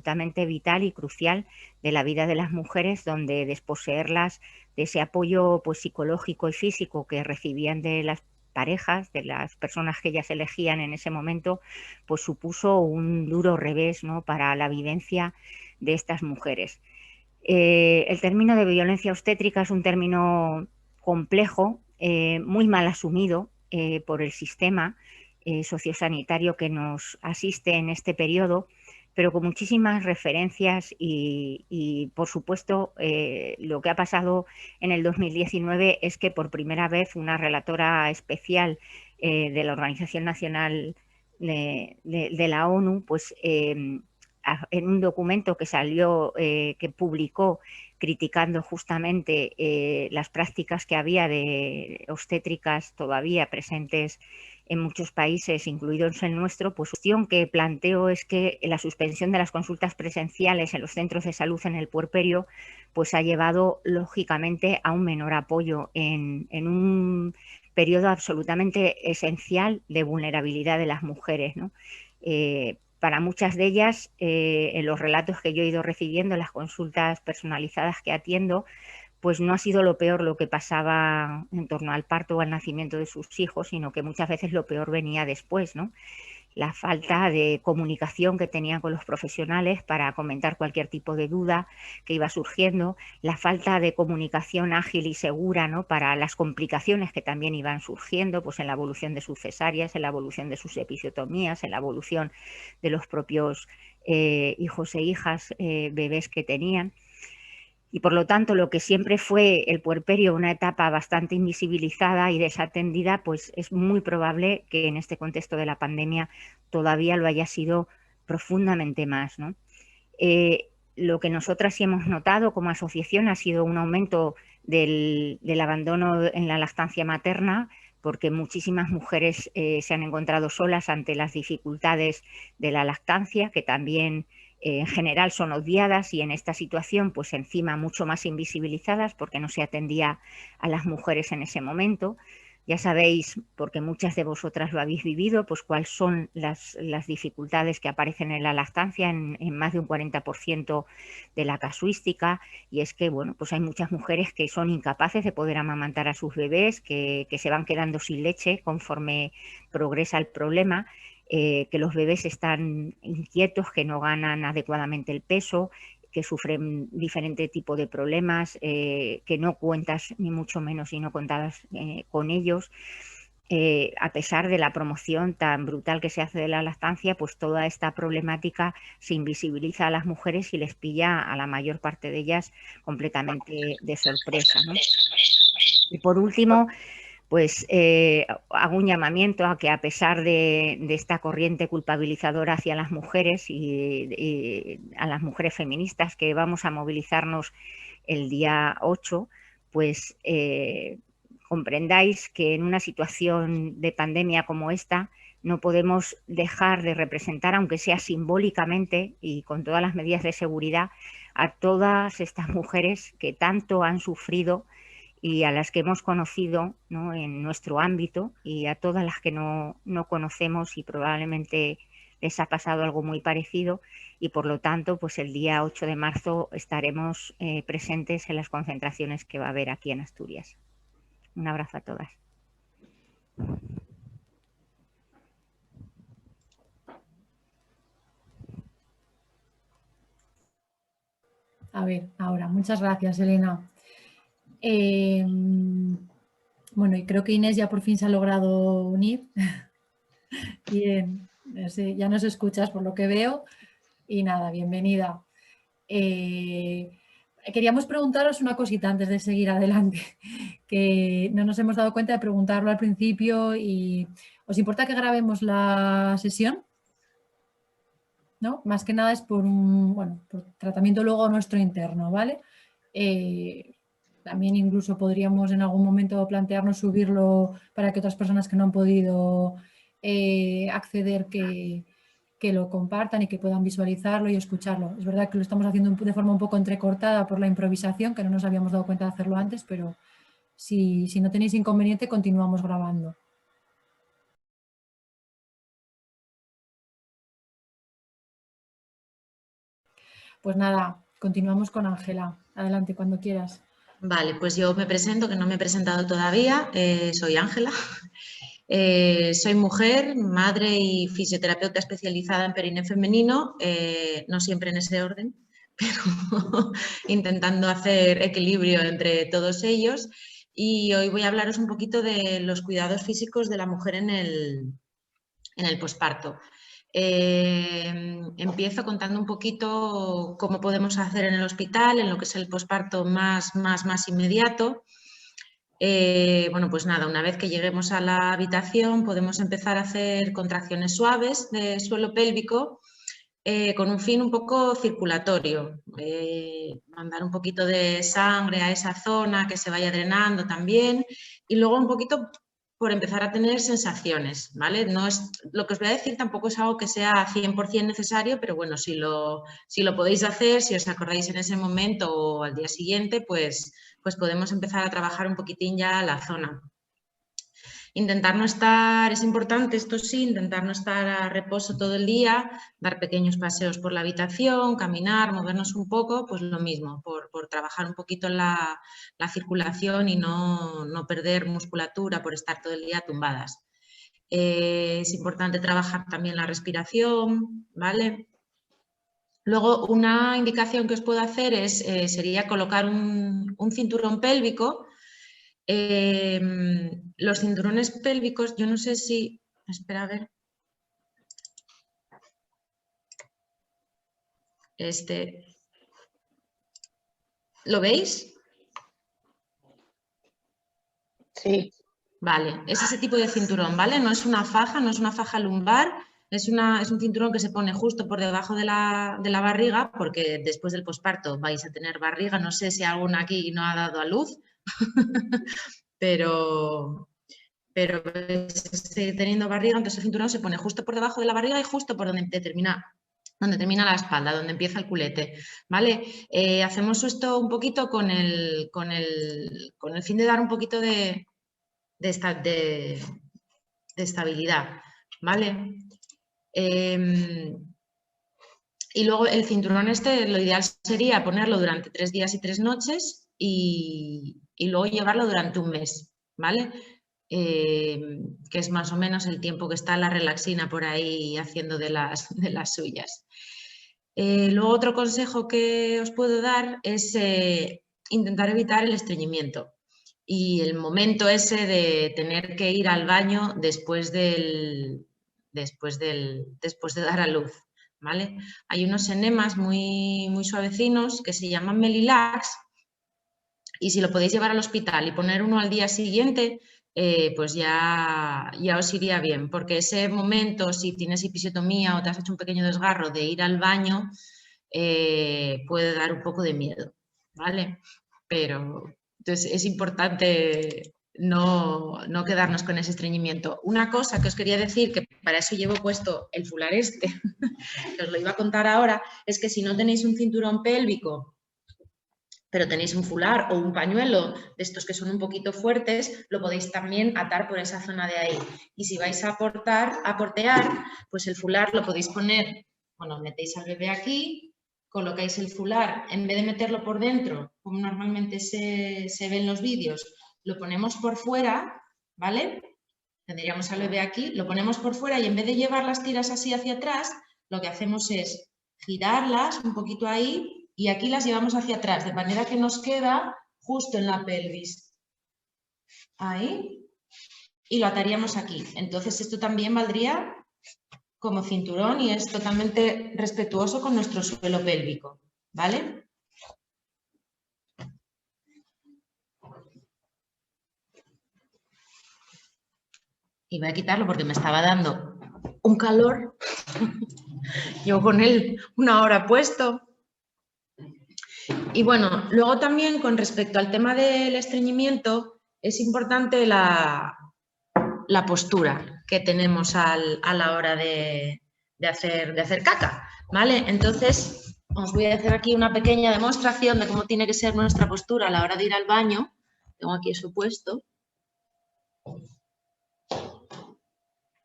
absolutamente vital y crucial de la vida de las mujeres, donde desposeerlas de ese apoyo pues, psicológico y físico que recibían de las parejas, de las personas que ellas elegían en ese momento, pues supuso un duro revés, ¿no?, para la vivencia de estas mujeres. El término de violencia obstétrica es un término complejo, muy mal asumido por el sistema sociosanitario que nos asiste en este periodo, pero con muchísimas referencias y por supuesto, lo que ha pasado en el 2019 es que por primera vez una relatora especial de la Organización Nacional de la ONU, pues en un documento que salió, que publicó criticando justamente las prácticas que había de obstétricas todavía presentes en muchos países, incluidos el nuestro, pues la cuestión que planteo es que la suspensión de las consultas presenciales en los centros de salud en el puerperio pues ha llevado lógicamente a un menor apoyo en un periodo absolutamente esencial de vulnerabilidad de las mujeres, ¿no? Para muchas de ellas, en los relatos que yo he ido recibiendo, en las consultas personalizadas que atiendo, pues no ha sido lo peor lo que pasaba en torno al parto o al nacimiento de sus hijos, sino que muchas veces lo peor venía después, ¿no? La falta de comunicación que tenían con los profesionales para comentar cualquier tipo de duda que iba surgiendo, la falta de comunicación ágil y segura, ¿no?, para las complicaciones que también iban surgiendo, pues en la evolución de sus cesáreas, en la evolución de sus episiotomías, en la evolución de los propios hijos e hijas, bebés que tenían. Y por lo tanto, lo que siempre fue el puerperio una etapa bastante invisibilizada y desatendida, pues es muy probable que en este contexto de la pandemia todavía lo haya sido profundamente más, ¿no? Lo que nosotras sí hemos notado como asociación ha sido un aumento del abandono en la lactancia materna, porque muchísimas mujeres se han encontrado solas ante las dificultades de la lactancia, que también en general son odiadas y en esta situación pues encima mucho más invisibilizadas porque no se atendía a las mujeres en ese momento. Ya sabéis, porque muchas de vosotras lo habéis vivido, pues cuáles son las dificultades que aparecen en la lactancia en más de un 40% de la casuística, y es que bueno, pues hay muchas mujeres que son incapaces de poder amamantar a sus bebés, que se van quedando sin leche conforme progresa el problema, que los bebés están inquietos, que no ganan adecuadamente el peso, que sufren diferente tipo de problemas, que no cuentas ni mucho menos y no contabas con ellos. A pesar de la promoción tan brutal que se hace de la lactancia, pues toda esta problemática se invisibiliza a las mujeres y les pilla a la mayor parte de ellas completamente de sorpresa, ¿no? Y por último, pues hago un llamamiento a que a pesar de esta corriente culpabilizadora hacia las mujeres y a las mujeres feministas, que vamos a movilizarnos el día 8, pues comprendáis que en una situación de pandemia como esta no podemos dejar de representar, aunque sea simbólicamente y con todas las medidas de seguridad, a todas estas mujeres que tanto han sufrido y a las que hemos conocido, ¿no?, en nuestro ámbito, y a todas las que no conocemos y probablemente les ha pasado algo muy parecido, y por lo tanto pues el día 8 de marzo estaremos presentes en las concentraciones que va a haber aquí en Asturias. Un abrazo a todas. A ver, ahora, muchas gracias, Elena. Bueno, y creo que Inés ya por fin se ha logrado unir. Bien, sí, ya nos escuchas por lo que veo. Y nada, bienvenida. Queríamos preguntaros una cosita antes de seguir adelante, que no nos hemos dado cuenta de preguntarlo al principio. Y ¿os importa que grabemos la sesión? ¿No? Más que nada es por por tratamiento luego nuestro interno, ¿vale? También incluso podríamos en algún momento plantearnos subirlo para que otras personas que no han podido acceder que lo compartan y que puedan visualizarlo y escucharlo. Es verdad que lo estamos haciendo de forma un poco entrecortada por la improvisación, que no nos habíamos dado cuenta de hacerlo antes, pero si no tenéis inconveniente, continuamos grabando. Pues nada, continuamos con Ángela. Adelante, cuando quieras. Vale, pues yo me presento, que no me he presentado todavía. Soy Ángela. Soy mujer, madre y fisioterapeuta especializada en perine femenino, no siempre en ese orden, pero intentando hacer equilibrio entre todos ellos. Y hoy voy a hablaros un poquito de los cuidados físicos de la mujer en el posparto. Empiezo contando un poquito cómo podemos hacer en el hospital, en lo que es el posparto más inmediato. Bueno, pues nada, una vez que lleguemos a la habitación podemos empezar a hacer contracciones suaves de suelo pélvico con un fin un poco circulatorio, mandar un poquito de sangre a esa zona, que se vaya drenando también, y luego un poquito por empezar a tener sensaciones, ¿vale? No es, lo que os voy a decir tampoco es algo que sea 100% necesario, pero bueno, si lo podéis hacer, si os acordáis en ese momento o al día siguiente, pues podemos empezar a trabajar un poquitín ya la zona. Intentar no estar, es importante esto sí, intentar no estar a reposo todo el día, dar pequeños paseos por la habitación, caminar, movernos un poco, pues lo mismo, por trabajar un poquito la circulación y no perder musculatura por estar todo el día tumbadas. Es importante trabajar también la respiración, ¿vale? Luego, una indicación que os puedo hacer sería colocar un cinturón pélvico. Los cinturones pélvicos, yo no sé si... Espera, a ver. ¿Lo veis? Sí. Vale, es ese tipo de cinturón, ¿vale? No es una faja lumbar, es un cinturón que se pone justo por debajo de la barriga, porque después del posparto vais a tener barriga. No sé si alguna aquí no ha dado a luz, pero teniendo barriga, entonces el cinturón se pone justo por debajo de la barriga y justo por donde termina la espalda, donde empieza el culete, ¿vale? Hacemos esto un poquito con el fin de dar un poquito de estabilidad, ¿vale? Y luego el cinturón lo ideal sería ponerlo durante 3 días y 3 noches y luego llevarlo durante un mes, ¿vale? Que es más o menos el tiempo que está la relaxina por ahí haciendo de las suyas. Luego otro consejo que os puedo dar es intentar evitar el estreñimiento y el momento ese de tener que ir al baño después de dar a luz, ¿vale? Hay unos enemas muy suavecinos que se llaman Melilax y si lo podéis llevar al hospital y poner uno al día siguiente, pues ya os iría bien, porque ese momento, si tienes episiotomía o te has hecho un pequeño desgarro de ir al baño, puede dar un poco de miedo, ¿vale? Pero entonces es importante no quedarnos con ese estreñimiento. Una cosa que os quería decir, que para eso llevo puesto el fular que os lo iba a contar ahora, es que si no tenéis un cinturón pélvico, pero tenéis un fular o un pañuelo de estos que son un poquito fuertes, lo podéis también atar por esa zona de ahí. Y si vais a portear, pues el fular lo podéis poner, bueno, metéis al bebé aquí, colocáis el fular, en vez de meterlo por dentro, como normalmente se ve en los vídeos, lo ponemos por fuera, ¿vale? Tendríamos al bebé aquí, lo ponemos por fuera y en vez de llevar las tiras así hacia atrás, lo que hacemos es girarlas un poquito ahí y aquí las llevamos hacia atrás, de manera que nos queda justo en la pelvis. Ahí. Y lo ataríamos aquí. Entonces esto también valdría como cinturón y es totalmente respetuoso con nuestro suelo pélvico, ¿vale? Y voy a quitarlo porque me estaba dando un calor. Llevo con él 1 hora puesto. Y bueno, luego también con respecto al tema del estreñimiento, es importante la postura que tenemos a la hora de hacer caca, ¿vale? Entonces, os voy a hacer aquí una pequeña demostración de cómo tiene que ser nuestra postura a la hora de ir al baño. Tengo aquí eso puesto.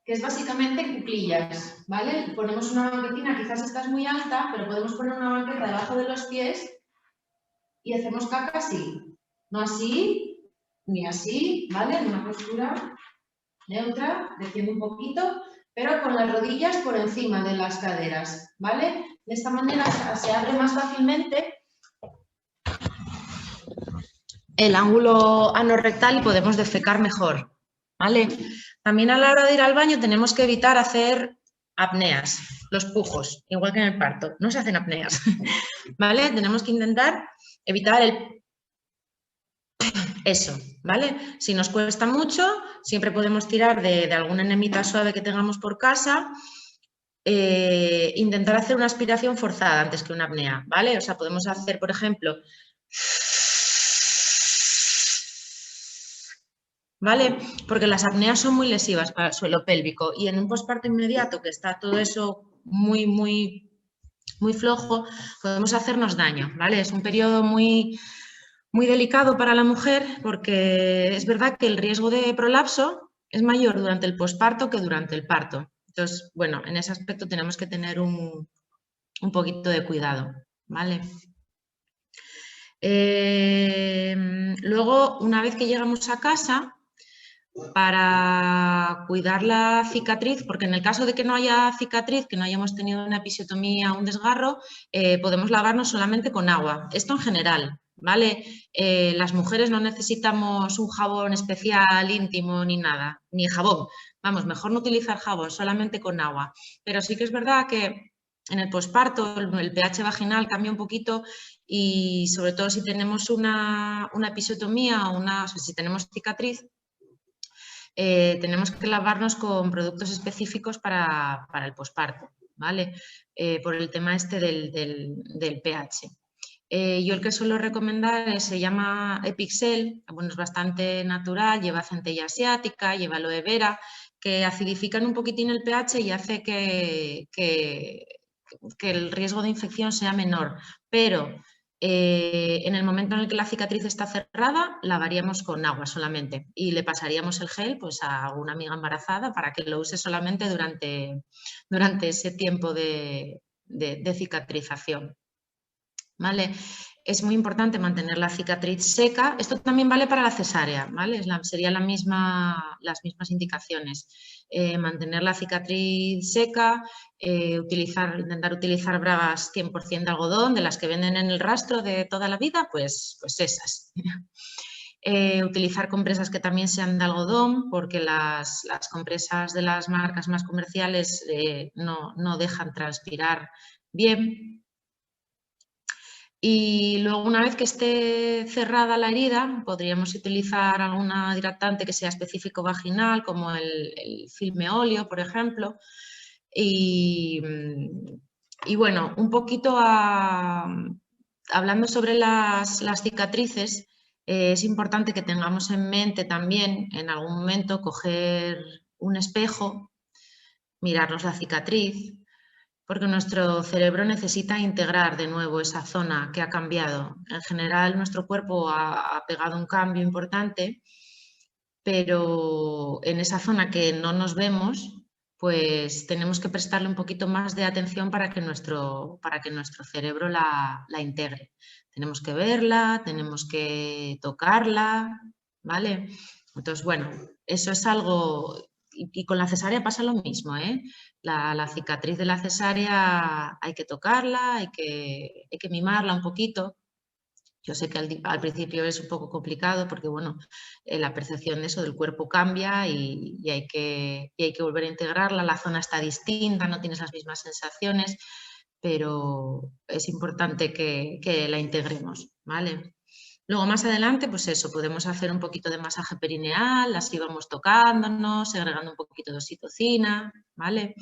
que es básicamente en cuclillas, ¿vale? Ponemos una banquetina, quizás esta es muy alta, pero podemos poner una banqueta debajo de los pies y hacemos caca así. No así, ni así, ¿vale? En una postura neutra, desciende un poquito, pero con las rodillas por encima de las caderas, ¿vale? De esta manera se abre más fácilmente el ángulo anorrectal y podemos defecar mejor, ¿vale? También a la hora de ir al baño tenemos que evitar hacer apneas, los pujos, igual que en el parto, no se hacen apneas, ¿vale? Tenemos que intentar evitar eso, ¿vale? Si nos cuesta mucho, siempre podemos tirar de alguna enemita suave que tengamos por casa, intentar hacer una aspiración forzada antes que una apnea, ¿vale? O sea, podemos hacer, por ejemplo, ¿vale? Porque las apneas son muy lesivas para el suelo pélvico y en un posparto inmediato, que está todo eso muy flojo, podemos hacernos daño, ¿vale? Es un periodo muy delicado para la mujer porque es verdad que el riesgo de prolapso es mayor durante el posparto que durante el parto. Entonces, bueno, en ese aspecto tenemos que tener un poquito de cuidado, ¿vale? Luego, una vez que llegamos a casa, para cuidar la cicatriz, porque en el caso de que no haya cicatriz, que no hayamos tenido una episiotomía o un desgarro, podemos lavarnos solamente con agua. Esto en general, ¿vale? Las mujeres no necesitamos un jabón especial, íntimo, ni nada, ni jabón. Vamos, mejor no utilizar jabón, solamente con agua. Pero sí que es verdad que en el posparto el pH vaginal cambia un poquito y sobre todo si tenemos una episiotomía o si tenemos cicatriz, tenemos que lavarnos con productos específicos para el posparto, ¿vale? Por el tema este del pH. Yo el que suelo recomendar se llama Epixel, bueno, es bastante natural, lleva centella asiática, lleva aloe vera, que acidifican un poquitín el pH y hace que el riesgo de infección sea menor, pero en el momento en el que la cicatriz está cerrada, lavaríamos con agua solamente y le pasaríamos el gel pues, a una amiga embarazada para que lo use solamente durante ese tiempo de cicatrización. ¿Vale? Es muy importante mantener la cicatriz seca. Esto también vale para la cesárea, ¿vale? Serían las mismas indicaciones. Mantener la cicatriz seca, intentar utilizar bragas 100% de algodón, de las que venden en el rastro de toda la vida, pues esas. Utilizar compresas que también sean de algodón, porque las compresas de las marcas más comerciales no dejan transpirar bien. Y luego, una vez que esté cerrada la herida, podríamos utilizar alguna hidratante que sea específico vaginal, como el filmeolio, por ejemplo. Y bueno, un poquito hablando sobre las cicatrices, es importante que tengamos en mente también, en algún momento, coger un espejo, mirarnos la cicatriz, porque nuestro cerebro necesita integrar de nuevo esa zona que ha cambiado. En general, nuestro cuerpo ha pegado un cambio importante, pero en esa zona que no nos vemos, pues tenemos que prestarle un poquito más de atención para que nuestro cerebro la integre. Tenemos que verla, tenemos que tocarla, ¿vale? Entonces, bueno, eso es algo... Y con la cesárea pasa lo mismo, ¿eh? La cicatriz de la cesárea hay que tocarla, hay que mimarla un poquito. Yo sé que al principio es un poco complicado porque, bueno, la percepción de eso del cuerpo cambia y hay que volver a integrarla. La zona está distinta, no tienes las mismas sensaciones, pero es importante que la integremos, ¿vale? Luego, más adelante, pues eso, podemos hacer un poquito de masaje perineal, así vamos tocándonos, segregando un poquito de oxitocina, ¿vale?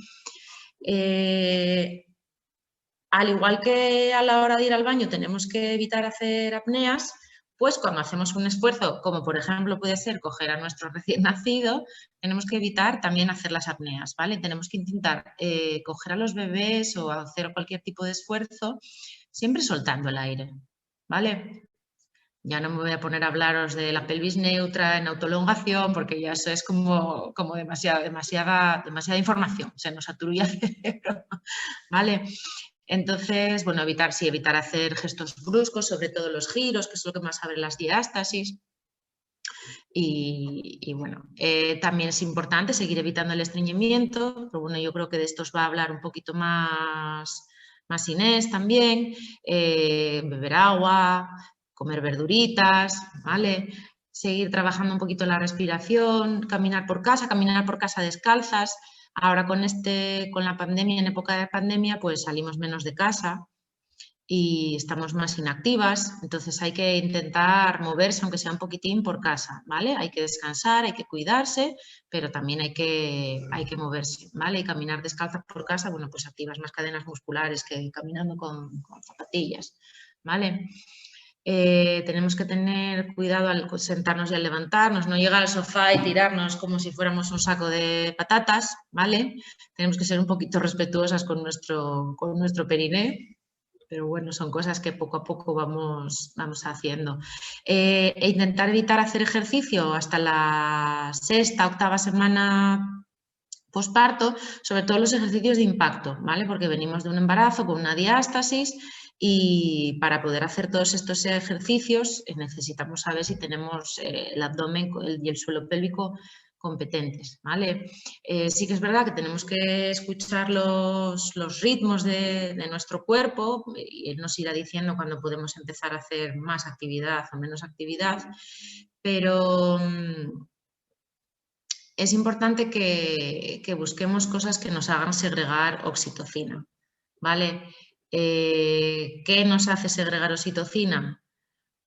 Al igual que a la hora de ir al baño tenemos que evitar hacer apneas, pues cuando hacemos un esfuerzo, como por ejemplo puede ser coger a nuestro recién nacido, tenemos que evitar también hacer las apneas, ¿vale? Tenemos que intentar coger a los bebés o hacer cualquier tipo de esfuerzo siempre soltando el aire, ¿vale? Ya no me voy a poner a hablaros de la pelvis neutra en autoelongación, porque ya eso es como demasiada información, se nos aturulla el cerebro, ¿vale? Entonces, bueno, evitar hacer gestos bruscos, sobre todo los giros, que es lo que más abre las diástasis. Y bueno, también es importante seguir evitando el estreñimiento, pero bueno, yo creo que de estos va a hablar un poquito más Inés también, beber agua, comer verduritas, ¿vale? Seguir trabajando un poquito la respiración, caminar por casa descalzas. Ahora con la pandemia, en época de pandemia, pues salimos menos de casa y estamos más inactivas, entonces hay que intentar moverse, aunque sea un poquitín por casa, ¿vale? Hay que descansar, hay que cuidarse, pero también hay que moverse, ¿vale? Y caminar descalza por casa, bueno, pues activas más cadenas musculares que caminando con zapatillas, ¿vale? Tenemos que tener cuidado al sentarnos y al levantarnos, no llegar al sofá y tirarnos como si fuéramos un saco de patatas, ¿vale? Tenemos que ser un poquito respetuosas con nuestro periné, pero bueno, son cosas que poco a poco vamos haciendo. E intentar evitar hacer ejercicio hasta la 6ª, 8ª semana posparto, sobre todo los ejercicios de impacto, ¿vale? Porque venimos de un embarazo con una diástasis y para poder hacer todos estos ejercicios necesitamos saber si tenemos el abdomen y el suelo pélvico competentes, ¿vale? Sí que es verdad que tenemos que escuchar los ritmos de nuestro cuerpo y él nos irá diciendo cuando podemos empezar a hacer más actividad o menos actividad, pero es importante que busquemos cosas que nos hagan segregar oxitocina, ¿vale? ¿Qué nos hace segregar oxitocina?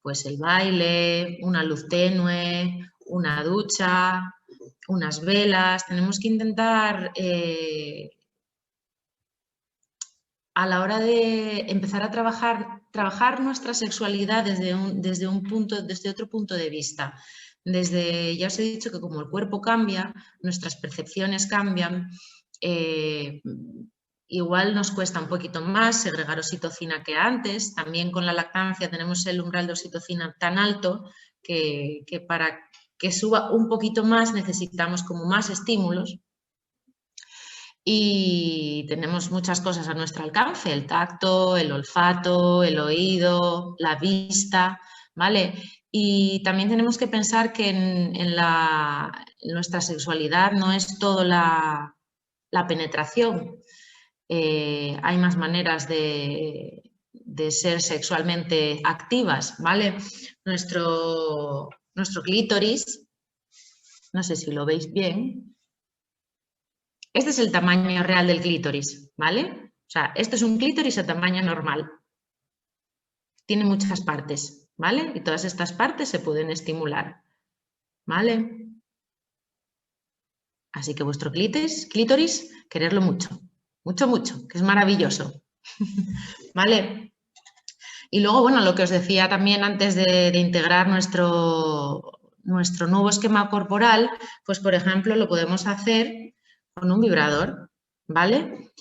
Pues el baile, una luz tenue, una ducha, unas velas. Tenemos que intentar, a la hora de empezar a trabajar nuestra sexualidad desde otro punto de vista. Ya os he dicho que como el cuerpo cambia, nuestras percepciones cambian, igual nos cuesta un poquito más segregar oxitocina que antes. También con la lactancia tenemos el umbral de oxitocina tan alto que para que suba un poquito más necesitamos como más estímulos. Y tenemos muchas cosas a nuestro alcance, el tacto, el olfato, el oído, la vista, ¿vale? Y también tenemos que pensar que en nuestra sexualidad no es todo la penetración. Hay más maneras de ser sexualmente activas, ¿vale? Nuestro clítoris, no sé si lo veis bien. Este es el tamaño real del clítoris, ¿vale? O sea, esto es un clítoris a tamaño normal. Tiene muchas partes, ¿vale? Y todas estas partes se pueden estimular, ¿vale? Así que vuestro clítoris, quererlo mucho, mucho, mucho, que es maravilloso, ¿vale? Y luego, bueno, lo que os decía también antes de integrar nuestro nuevo esquema corporal, pues por ejemplo lo podemos hacer con un vibrador, ¿vale?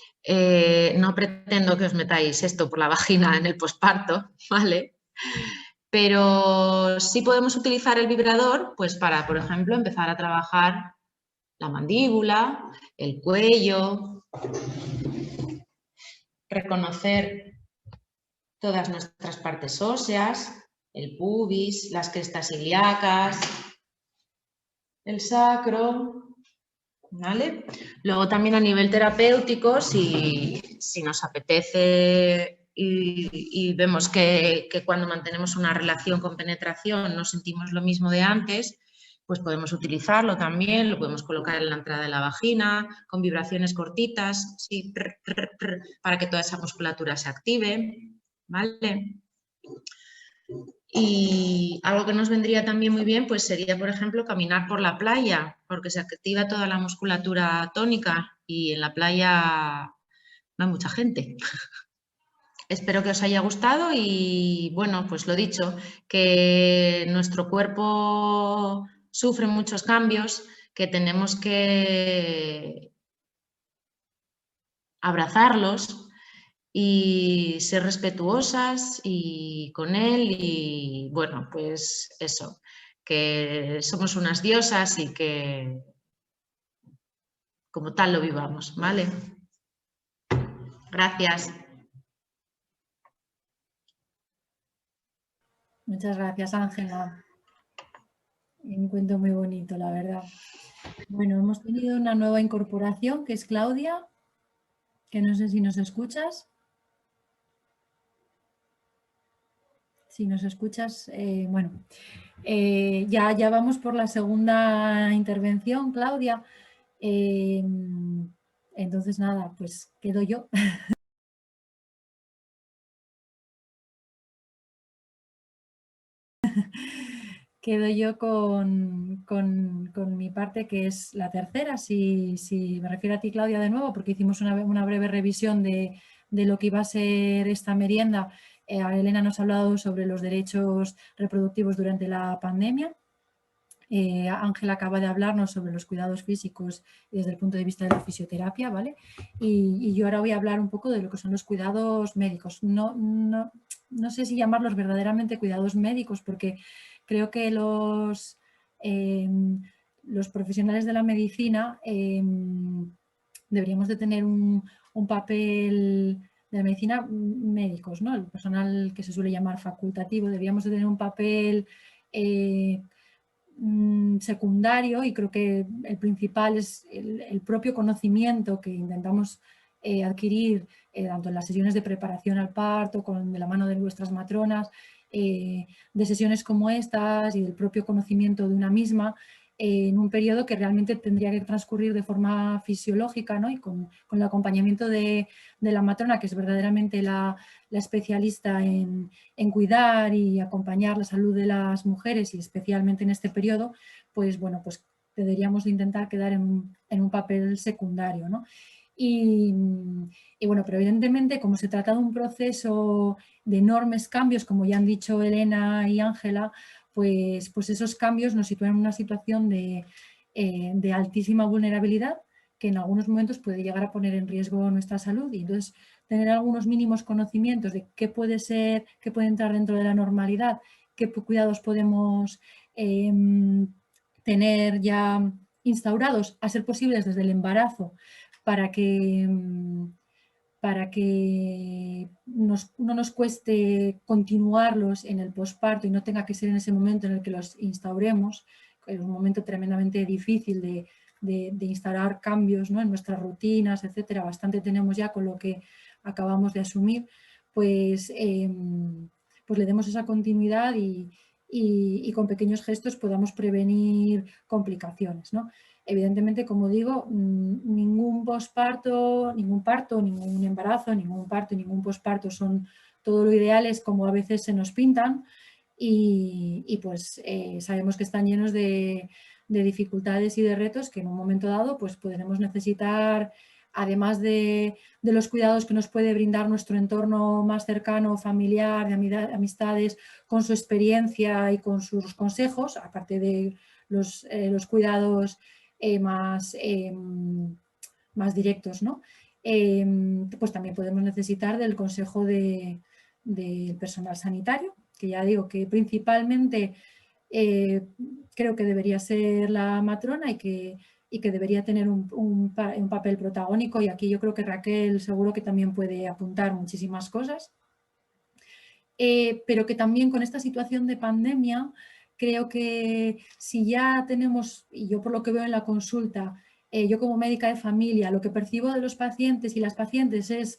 No pretendo que os metáis esto por la vagina en el posparto, ¿vale? Pero sí podemos utilizar el vibrador pues para, por ejemplo, empezar a trabajar la mandíbula, el cuello, reconocer todas nuestras partes óseas, el pubis, las crestas ilíacas, el sacro, ¿vale? Luego también a nivel terapéutico, si nos apetece y vemos que cuando mantenemos una relación con penetración no sentimos lo mismo de antes, pues podemos utilizarlo también, lo podemos colocar en la entrada de la vagina, con vibraciones cortitas, sí, para que toda esa musculatura se active, ¿vale? Y algo que nos vendría también muy bien pues sería, por ejemplo, caminar por la playa, porque se activa toda la musculatura tónica y en la playa no hay mucha gente. Espero que os haya gustado y, bueno, pues lo dicho, que nuestro cuerpo sufre muchos cambios, que tenemos que abrazarlos y ser respetuosas y con él y bueno, pues eso, que somos unas diosas y que como tal lo vivamos, ¿vale? Gracias. Muchas gracias, Ángela. Un cuento muy bonito, la verdad. Bueno, hemos tenido una nueva incorporación, que es Claudia, que no sé si nos escuchas. Si nos escuchas, bueno, ya vamos por la segunda intervención, Claudia. Entonces, nada, pues quedo yo. Quedo yo con mi parte, que es la tercera, si me refiero a ti, Claudia, de nuevo, porque hicimos una breve revisión de lo que iba a ser esta merienda. Elena nos ha hablado sobre los derechos reproductivos durante la pandemia. Ángela acaba de hablarnos sobre los cuidados físicos desde el punto de vista de la fisioterapia, ¿vale? Y yo ahora voy a hablar un poco de lo que son los cuidados médicos. No sé si llamarlos verdaderamente cuidados médicos, porque creo que los profesionales de la medicina deberíamos de tener un papel de la medicina, médicos, ¿no? El personal que se suele llamar facultativo, deberíamos de tener un papel secundario, y creo que el principal es el propio conocimiento que intentamos adquirir tanto en las sesiones de preparación al parto, de la mano de nuestras matronas, de sesiones como estas y del propio conocimiento de una misma, en un periodo que realmente tendría que transcurrir de forma fisiológica, ¿no? Y con el acompañamiento de la matrona, que es verdaderamente la especialista en cuidar y acompañar la salud de las mujeres, y especialmente en este periodo, pues bueno, pues deberíamos de intentar quedar en un papel secundario, ¿no? Y bueno, pero evidentemente, como se trata de un proceso de enormes cambios, como ya han dicho Elena y Ángela, pues esos cambios nos sitúan en una situación de altísima vulnerabilidad, que en algunos momentos puede llegar a poner en riesgo nuestra salud. Y entonces tener algunos mínimos conocimientos de qué puede ser, qué puede entrar dentro de la normalidad, qué cuidados podemos tener ya instaurados, a ser posibles desde el embarazo, para que no nos cueste continuarlos en el posparto y no tenga que ser en ese momento en el que los instauremos, que es un momento tremendamente difícil de instaurar cambios, ¿no?, en nuestras rutinas, etcétera. Bastante tenemos ya con lo que acabamos de asumir, pues le demos esa continuidad y con pequeños gestos podamos prevenir complicaciones, ¿no? Evidentemente, como digo, ningún parto, ningún embarazo, ningún parto y ningún posparto son todo lo ideales como a veces se nos pintan, y pues sabemos que están llenos de dificultades y de retos que en un momento dado pues podremos necesitar, además de los cuidados que nos puede brindar nuestro entorno más cercano, familiar, de amistades, con su experiencia y con sus consejos, aparte de los cuidados más directos, ¿no? Pues también podemos necesitar del consejo del personal sanitario, que ya digo que principalmente creo que debería ser la matrona y que debería tener un papel protagónico, y aquí yo creo que Raquel seguro que también puede apuntar muchísimas cosas. Pero que también con esta situación de pandemia, creo que si ya tenemos, y yo por lo que veo en la consulta, yo como médica de familia, lo que percibo de los pacientes y las pacientes es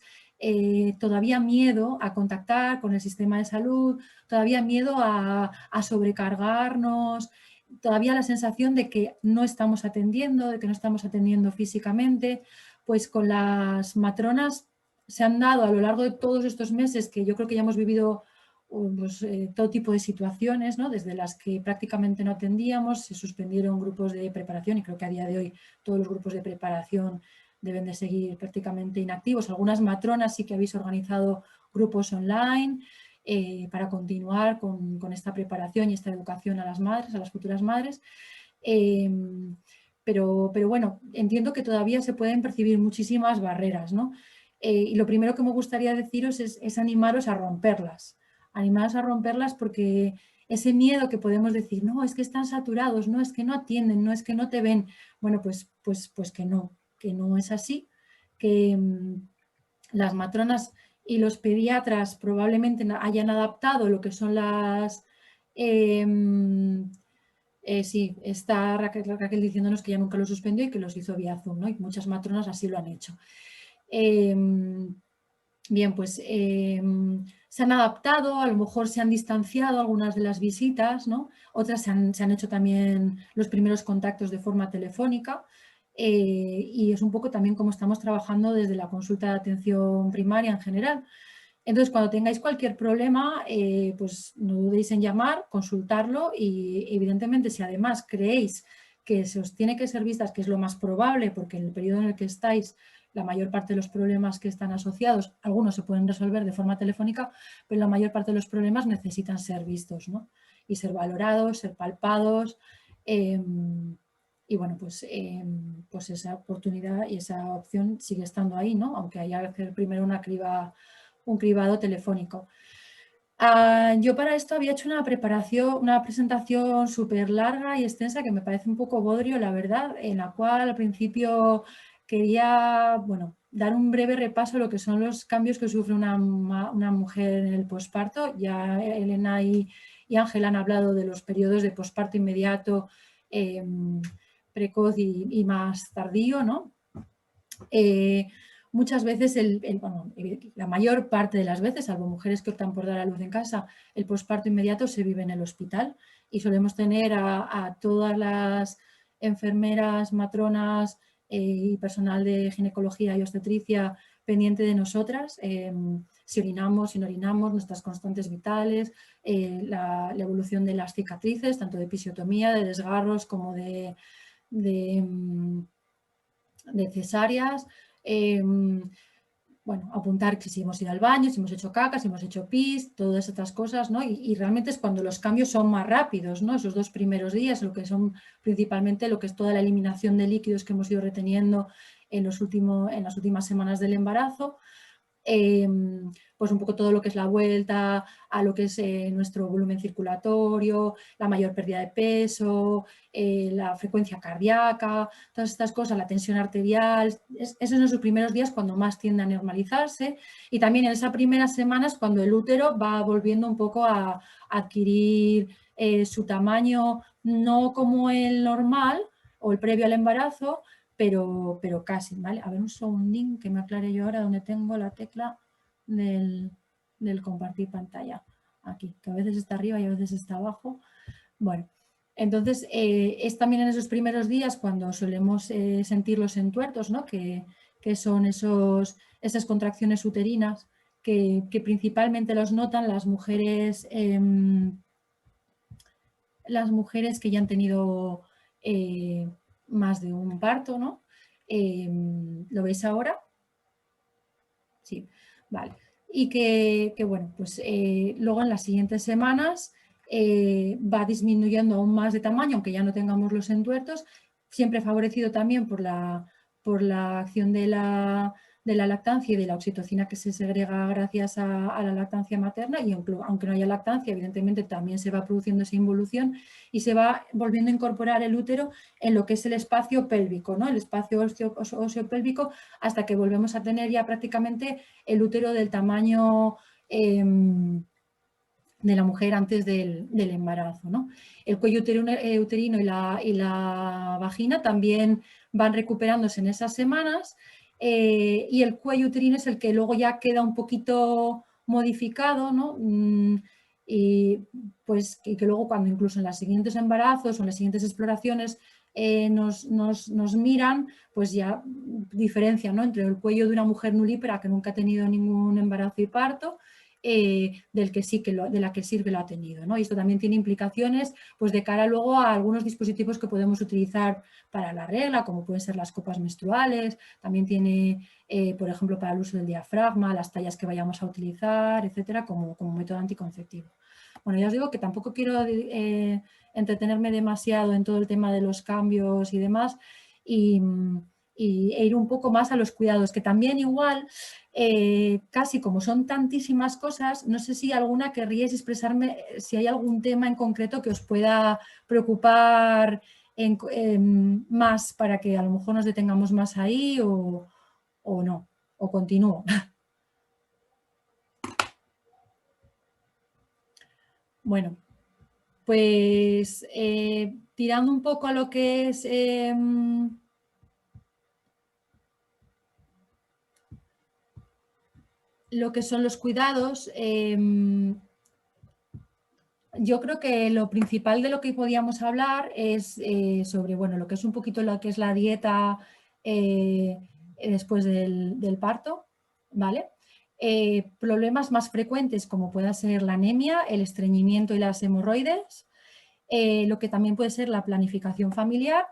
todavía miedo a contactar con el sistema de salud, todavía miedo a sobrecargarnos, todavía la sensación de que no estamos atendiendo, de que no estamos atendiendo físicamente. Pues con las matronas se han dado a lo largo de todos estos meses, que yo creo que ya hemos vivido pues, todo tipo de situaciones, ¿no?, desde las que prácticamente no atendíamos, se suspendieron grupos de preparación, y creo que a día de hoy todos los grupos de preparación deben de seguir prácticamente inactivos. Algunas matronas sí que habéis organizado grupos online para continuar con esta preparación y esta educación a las madres, a las futuras madres. Pero bueno, entiendo que todavía se pueden percibir muchísimas barreras, ¿no? Y lo primero que me gustaría deciros es animaros a romperlas. Animaros a romperlas porque ese miedo que podemos decir, no, es que están saturados, no, es que no atienden, no, es que no te ven. Bueno, pues que no es así, que las matronas y los pediatras probablemente hayan adaptado lo que son las... sí, está Raquel diciéndonos que ya nunca lo suspendió y que los hizo vía Zoom, ¿no? Y muchas matronas así lo han hecho. Bien, pues se han adaptado, a lo mejor se han distanciado algunas de las visitas, ¿no? Otras se han hecho también los primeros contactos de forma telefónica y es un poco también como estamos trabajando desde la consulta de atención primaria en general. Entonces, cuando tengáis cualquier problema, pues no dudéis en llamar, consultarlo y evidentemente si además creéis que se os tiene que ser vistas, que es lo más probable, porque en el periodo en el que estáis, la mayor parte de los problemas que están asociados, algunos se pueden resolver de forma telefónica, pero la mayor parte de los problemas necesitan ser vistos, ¿no? Y ser valorados, ser palpados. Y bueno, pues esa oportunidad y esa opción sigue estando ahí, ¿no? Aunque haya que hacer primero un cribado telefónico. Yo para esto había hecho una presentación súper larga y extensa que me parece un poco bodrio, la verdad, en la cual al principio quería, bueno, dar un breve repaso de lo que son los cambios que sufre una mujer en el posparto. Ya Elena y Ángela han hablado de los periodos de posparto inmediato, precoz y más tardío, ¿no? Muchas veces, bueno, la mayor parte de las veces, salvo mujeres que optan por dar a luz en casa, el posparto inmediato se vive en el hospital y solemos tener a todas las enfermeras, matronas y personal de ginecología y obstetricia pendiente de nosotras, si orinamos, si no orinamos, nuestras constantes vitales, la evolución de las cicatrices, tanto de episiotomía, de desgarros como de cesáreas, bueno, apuntar que si hemos ido al baño, si hemos hecho caca, si hemos hecho pis, todas estas cosas, ¿no? Y realmente es cuando los cambios son más rápidos, ¿no? Esos 2 primeros días, lo que son principalmente lo que es toda la eliminación de líquidos que hemos ido reteniendo en las últimas semanas del embarazo. Pues un poco todo lo que es la vuelta a lo que es nuestro volumen circulatorio, la mayor pérdida de peso, la frecuencia cardíaca, todas estas cosas, la tensión arterial, esos son los primeros días cuando más tiende a normalizarse y también en esas primeras semanas cuando el útero va volviendo un poco a adquirir su tamaño, no como el normal o el previo al embarazo, pero casi, ¿vale? A ver un segundín que me aclare yo ahora donde tengo la tecla del compartir pantalla. Aquí, que a veces está arriba y a veces está abajo. Bueno, entonces es también en esos primeros días cuando solemos sentir los entuertos, ¿no? Que son esas contracciones uterinas que principalmente los notan las mujeres que ya han tenido más de un parto, ¿no? ¿Lo veis ahora? Sí, vale. Y que bueno, pues luego en las siguientes semanas va disminuyendo aún más de tamaño, aunque ya no tengamos los entuertos, siempre favorecido también por la acción de la lactancia y de la oxitocina que se segrega gracias a la lactancia materna y aunque no haya lactancia, evidentemente también se va produciendo esa involución y se va volviendo a incorporar el útero en lo que es el espacio pélvico, ¿no? El espacio óseo pélvico hasta que volvemos a tener ya prácticamente el útero del tamaño de la mujer antes del embarazo, ¿no? El cuello uterino y la vagina también van recuperándose en esas semanas y el cuello uterino es el que luego ya queda un poquito modificado, ¿no? Y pues que luego cuando incluso en los siguientes embarazos o en las siguientes exploraciones nos miran, pues ya diferencian, ¿no? Entre el cuello de una mujer nulípera que nunca ha tenido ningún embarazo y parto del que sí de la que sí que lo ha tenido, ¿no? Y esto también tiene implicaciones pues de cara luego a algunos dispositivos que podemos utilizar para la regla, como pueden ser las copas menstruales, también tiene, por ejemplo, para el uso del diafragma, las tallas que vayamos a utilizar, etcétera, como método anticonceptivo. Bueno, ya os digo que tampoco quiero entretenerme demasiado en todo el tema de los cambios y demás, y e ir un poco más a los cuidados, que también igual, casi como son tantísimas cosas, no sé si alguna querríais expresarme si hay algún tema en concreto que os pueda preocupar más para que a lo mejor nos detengamos más ahí o no, o continúo. Bueno, pues tirando un poco a lo que es lo que son los cuidados, yo creo que lo principal de lo que podíamos hablar es sobre, bueno, lo que es un poquito lo que es la dieta después del parto, ¿vale? Problemas más frecuentes como pueda ser la anemia, el estreñimiento y las hemorroides, lo que también puede ser la planificación familiar.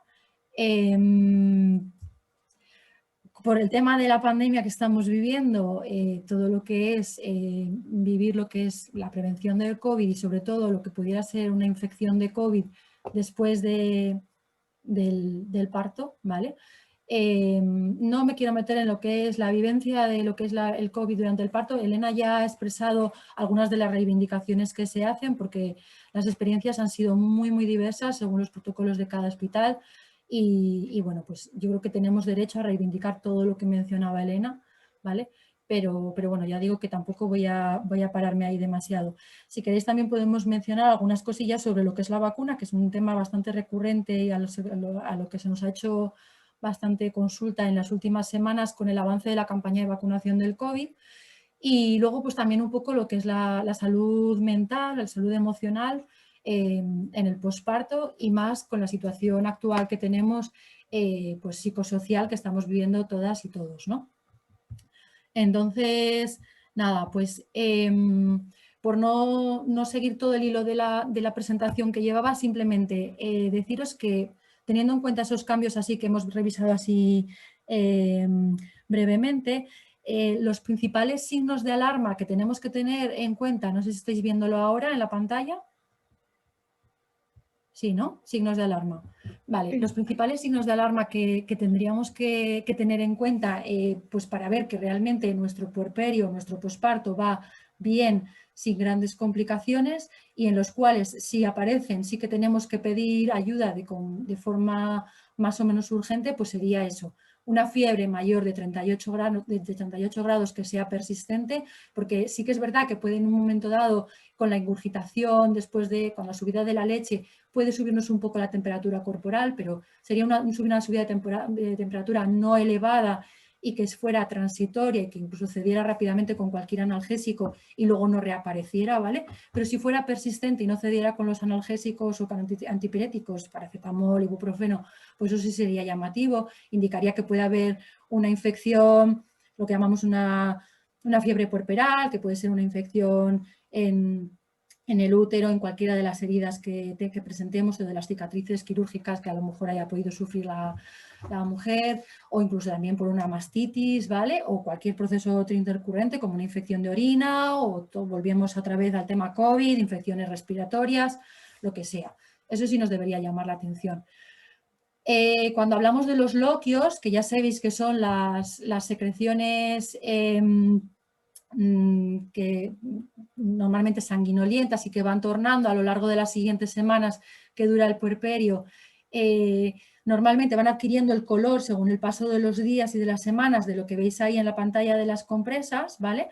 Por el tema de la pandemia que estamos viviendo, todo lo que es vivir lo que es la prevención del COVID y sobre todo lo que pudiera ser una infección de COVID después del parto, ¿vale? No me quiero meter en lo que es la vivencia de lo que es el COVID durante el parto. Elena ya ha expresado algunas de las reivindicaciones que se hacen porque las experiencias han sido muy, muy diversas según los protocolos de cada hospital. Y bueno, pues yo creo que tenemos derecho a reivindicar todo lo que mencionaba Elena, ¿vale? Pero bueno, ya digo que tampoco voy a pararme ahí demasiado. Si queréis también podemos mencionar algunas cosillas sobre lo que es la vacuna, que es un tema bastante recurrente y a lo que se nos ha hecho bastante consulta en las últimas semanas con el avance de la campaña de vacunación del COVID. Y luego pues también un poco lo que es la salud mental, la salud emocional, en el posparto y más con la situación actual que tenemos pues psicosocial que estamos viviendo todas y todos, ¿no? Entonces, nada, pues por no seguir todo el hilo de la presentación que llevaba, simplemente deciros que teniendo en cuenta esos cambios así que hemos revisado así brevemente, los principales signos de alarma que tenemos que tener en cuenta, no sé si estáis viéndolo ahora en la pantalla. Sí, ¿no? Signos de alarma. Vale, los principales signos de alarma que tendríamos que tener en cuenta pues para ver que realmente nuestro puerperio, nuestro posparto va bien, sin grandes complicaciones y en los cuales si aparecen, sí que tenemos que pedir ayuda de forma más o menos urgente, pues sería eso. Una fiebre mayor de 38 grados que sea persistente, porque sí que es verdad que puede en un momento dado con la ingurgitación, después con la subida de la leche, puede subirnos un poco la temperatura corporal, pero sería una subida de temperatura no elevada y que fuera transitoria y que incluso cediera rápidamente con cualquier analgésico y luego no reapareciera, ¿vale? Pero si fuera persistente y no cediera con los analgésicos o con antipiréticos, paracetamol, ibuprofeno, pues eso sí sería llamativo, indicaría que puede haber una infección, lo que llamamos una fiebre puerperal, que puede ser una infección en el útero, en cualquiera de las heridas que presentemos o de las cicatrices quirúrgicas que a lo mejor haya podido sufrir la mujer, o incluso también por una mastitis, ¿vale? O cualquier proceso intercurrente como una infección de orina o volvemos otra vez al tema COVID, infecciones respiratorias, lo que sea. Eso sí nos debería llamar la atención. Cuando hablamos de los loquios, que ya sabéis que son las secreciones que normalmente sanguinolientas y que van tornando a lo largo de las siguientes semanas que dura el puerperio, normalmente van adquiriendo el color según el paso de los días y de las semanas de lo que veis ahí en la pantalla de las compresas, ¿vale?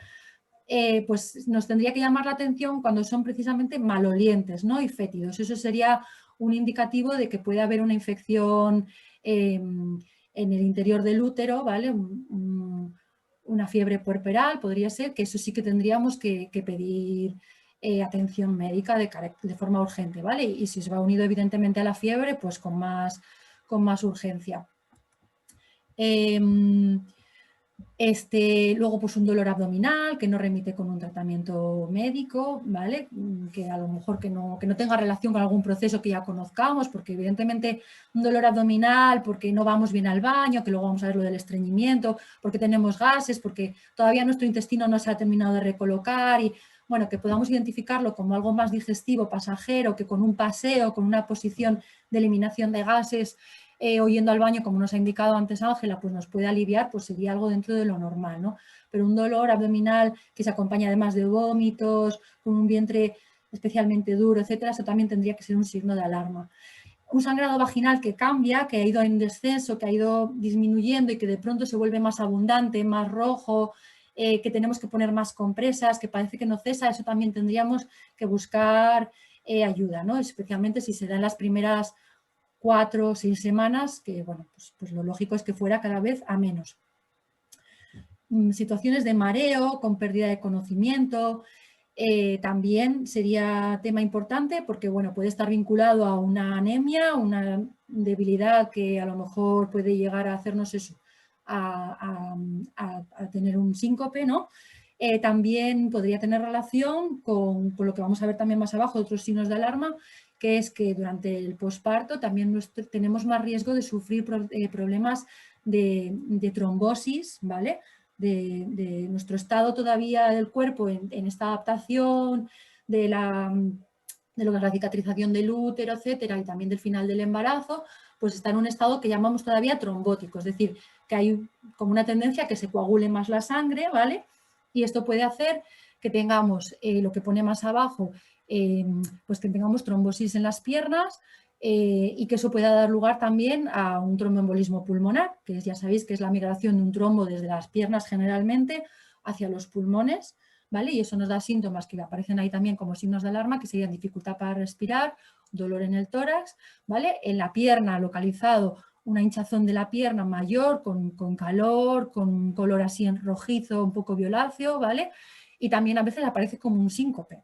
Pues nos tendría que llamar la atención cuando son precisamente malolientes, ¿no? Y fétidos. Eso sería un indicativo de que puede haber una infección en el interior del útero, ¿vale? Una fiebre puerperal, podría ser, que eso sí que tendríamos que pedir atención médica de forma urgente, ¿vale? Y si se va unido evidentemente a la fiebre, pues con más urgencia. Luego pues un dolor abdominal que no remite con un tratamiento médico, ¿vale? Que a lo mejor que no tenga relación con algún proceso que ya conozcamos, porque evidentemente un dolor abdominal, porque no vamos bien al baño, que luego vamos a ver lo del estreñimiento, porque tenemos gases, porque todavía nuestro intestino no se ha terminado de recolocar y bueno, que podamos identificarlo como algo más digestivo, pasajero, que con un paseo, con una posición de eliminación de gases, o yendo al baño, como nos ha indicado antes Ángela, pues nos puede aliviar, pues sería algo dentro de lo normal, ¿no? Pero un dolor abdominal que se acompaña además de vómitos, con un vientre especialmente duro, etcétera, eso también tendría que ser un signo de alarma. Un sangrado vaginal que cambia, que ha ido en descenso, que ha ido disminuyendo y que de pronto se vuelve más abundante, más rojo, que tenemos que poner más compresas, que parece que no cesa, eso también tendríamos que buscar ayuda, ¿no? Especialmente si se da en las primeras 4 o 6 semanas, que bueno, pues lo lógico es que fuera cada vez a menos. Situaciones de mareo, con pérdida de conocimiento, también sería tema importante porque bueno, puede estar vinculado a una anemia, una debilidad que a lo mejor puede llegar a hacernos eso, a tener un síncope, ¿no? También podría tener relación con lo que vamos a ver también más abajo, otros signos de alarma, que es que durante el posparto también tenemos más riesgo de sufrir problemas de trombosis, ¿vale? De nuestro estado todavía del cuerpo en esta adaptación de lo que es la cicatrización del útero, etcétera, y también del final del embarazo, pues está en un estado que llamamos todavía trombótico, es decir, que hay como una tendencia a que se coagule más la sangre, ¿vale? Y esto puede hacer que tengamos lo que pone más abajo, pues que tengamos trombosis en las piernas, y que eso pueda dar lugar también a un tromboembolismo pulmonar, que ya sabéis que es la migración de un trombo desde las piernas generalmente hacia los pulmones, ¿vale? Y eso nos da síntomas que aparecen ahí también como signos de alarma, que serían dificultad para respirar, dolor en el tórax, ¿vale? En la pierna localizado una hinchazón de la pierna mayor, con calor, con color así en rojizo, un poco violáceo, ¿vale? Y también a veces aparece como un síncope,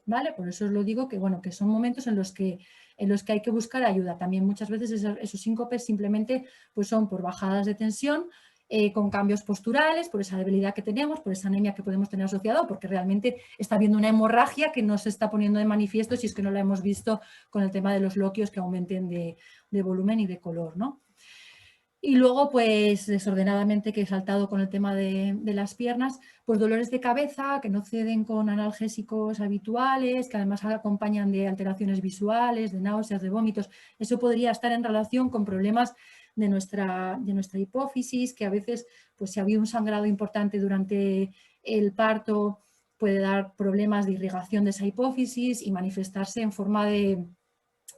¿vale? Por eso os lo digo que, bueno, que son momentos en los que hay que buscar ayuda. También muchas veces esos síncopes simplemente pues son por bajadas de tensión, con cambios posturales, por esa debilidad que tenemos, por esa anemia que podemos tener asociado, porque realmente está habiendo una hemorragia que no se está poniendo de manifiesto si es que no la hemos visto con el tema de los loquios que aumenten de volumen y de color, ¿no? Y luego, pues desordenadamente, que he saltado con el tema de las piernas, pues dolores de cabeza que no ceden con analgésicos habituales, que además acompañan de alteraciones visuales, de náuseas, de vómitos. Eso podría estar en relación con problemas de nuestra hipófisis, que a veces, pues si ha habido un sangrado importante durante el parto, puede dar problemas de irrigación de esa hipófisis y manifestarse en forma de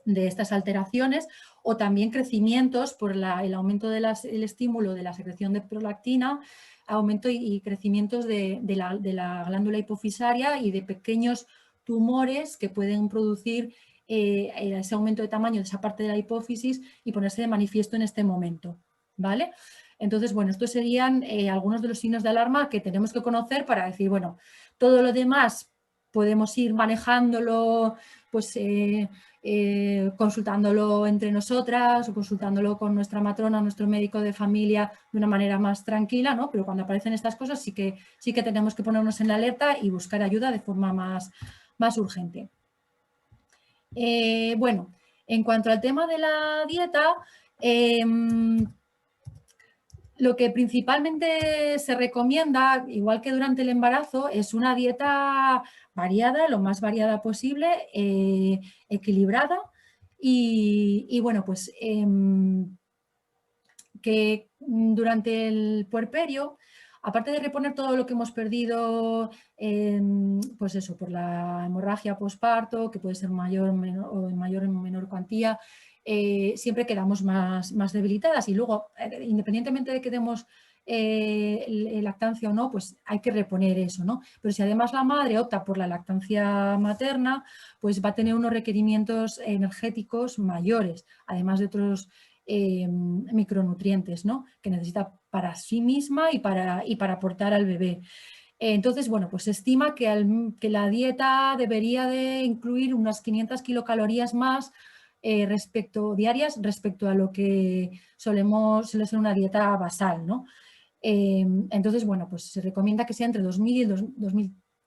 estas alteraciones, o también crecimientos por el aumento del estímulo de la secreción de prolactina, aumento y crecimientos de la glándula hipofisaria y de pequeños tumores que pueden producir ese aumento de tamaño de esa parte de la hipófisis y ponerse de manifiesto en este momento, ¿vale? Entonces, bueno, estos serían algunos de los signos de alarma que tenemos que conocer para decir, bueno, todo lo demás podemos ir manejándolo, pues consultándolo entre nosotras o consultándolo con nuestra matrona, nuestro médico de familia de una manera más tranquila, ¿no? Pero cuando aparecen estas cosas sí que tenemos que ponernos en la alerta y buscar ayuda de forma más urgente. Bueno, en cuanto al tema de la dieta, lo que principalmente se recomienda, igual que durante el embarazo, es una dieta variada, lo más variada posible, equilibrada y bueno, pues que durante el puerperio, aparte de reponer todo lo que hemos perdido, pues eso, por la hemorragia posparto, que puede ser mayor o en mayor o menor cuantía, siempre quedamos más debilitadas y luego, independientemente de que demos lactancia o no, pues hay que reponer eso, ¿no? Pero si además la madre opta por la lactancia materna, pues va a tener unos requerimientos energéticos mayores, además de otros micronutrientes, ¿no? Que necesita para sí misma y para aportar al bebé. Entonces, bueno, pues se estima que la dieta debería de incluir unas 500 kilocalorías más diarias respecto a lo que suele ser una dieta basal, ¿no? Entonces, bueno, pues se recomienda que sea entre 2.000 y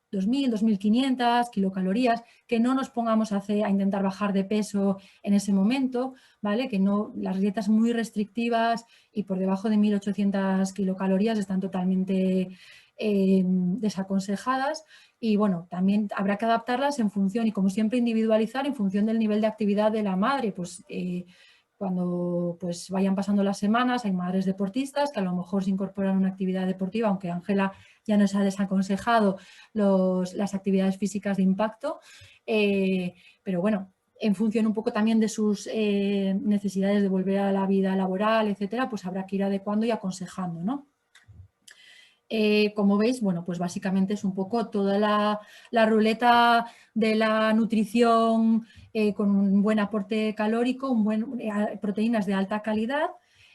2.500 kilocalorías, que no nos pongamos a intentar bajar de peso en ese momento, ¿vale? Que no, las dietas muy restrictivas y por debajo de 1.800 kilocalorías están totalmente desaconsejadas y bueno, también habrá que adaptarlas en función y como siempre individualizar en función del nivel de actividad de la madre, pues cuando pues vayan pasando las semanas, hay madres deportistas que a lo mejor se incorporan a una actividad deportiva, aunque Ángela ya nos ha desaconsejado las actividades físicas de impacto, pero bueno, en función un poco también de sus necesidades de volver a la vida laboral, etcétera, pues habrá que ir adecuando y aconsejando, ¿no? Como veis, bueno, pues básicamente es un poco toda la ruleta de la nutrición con un buen aporte calórico, proteínas de alta calidad,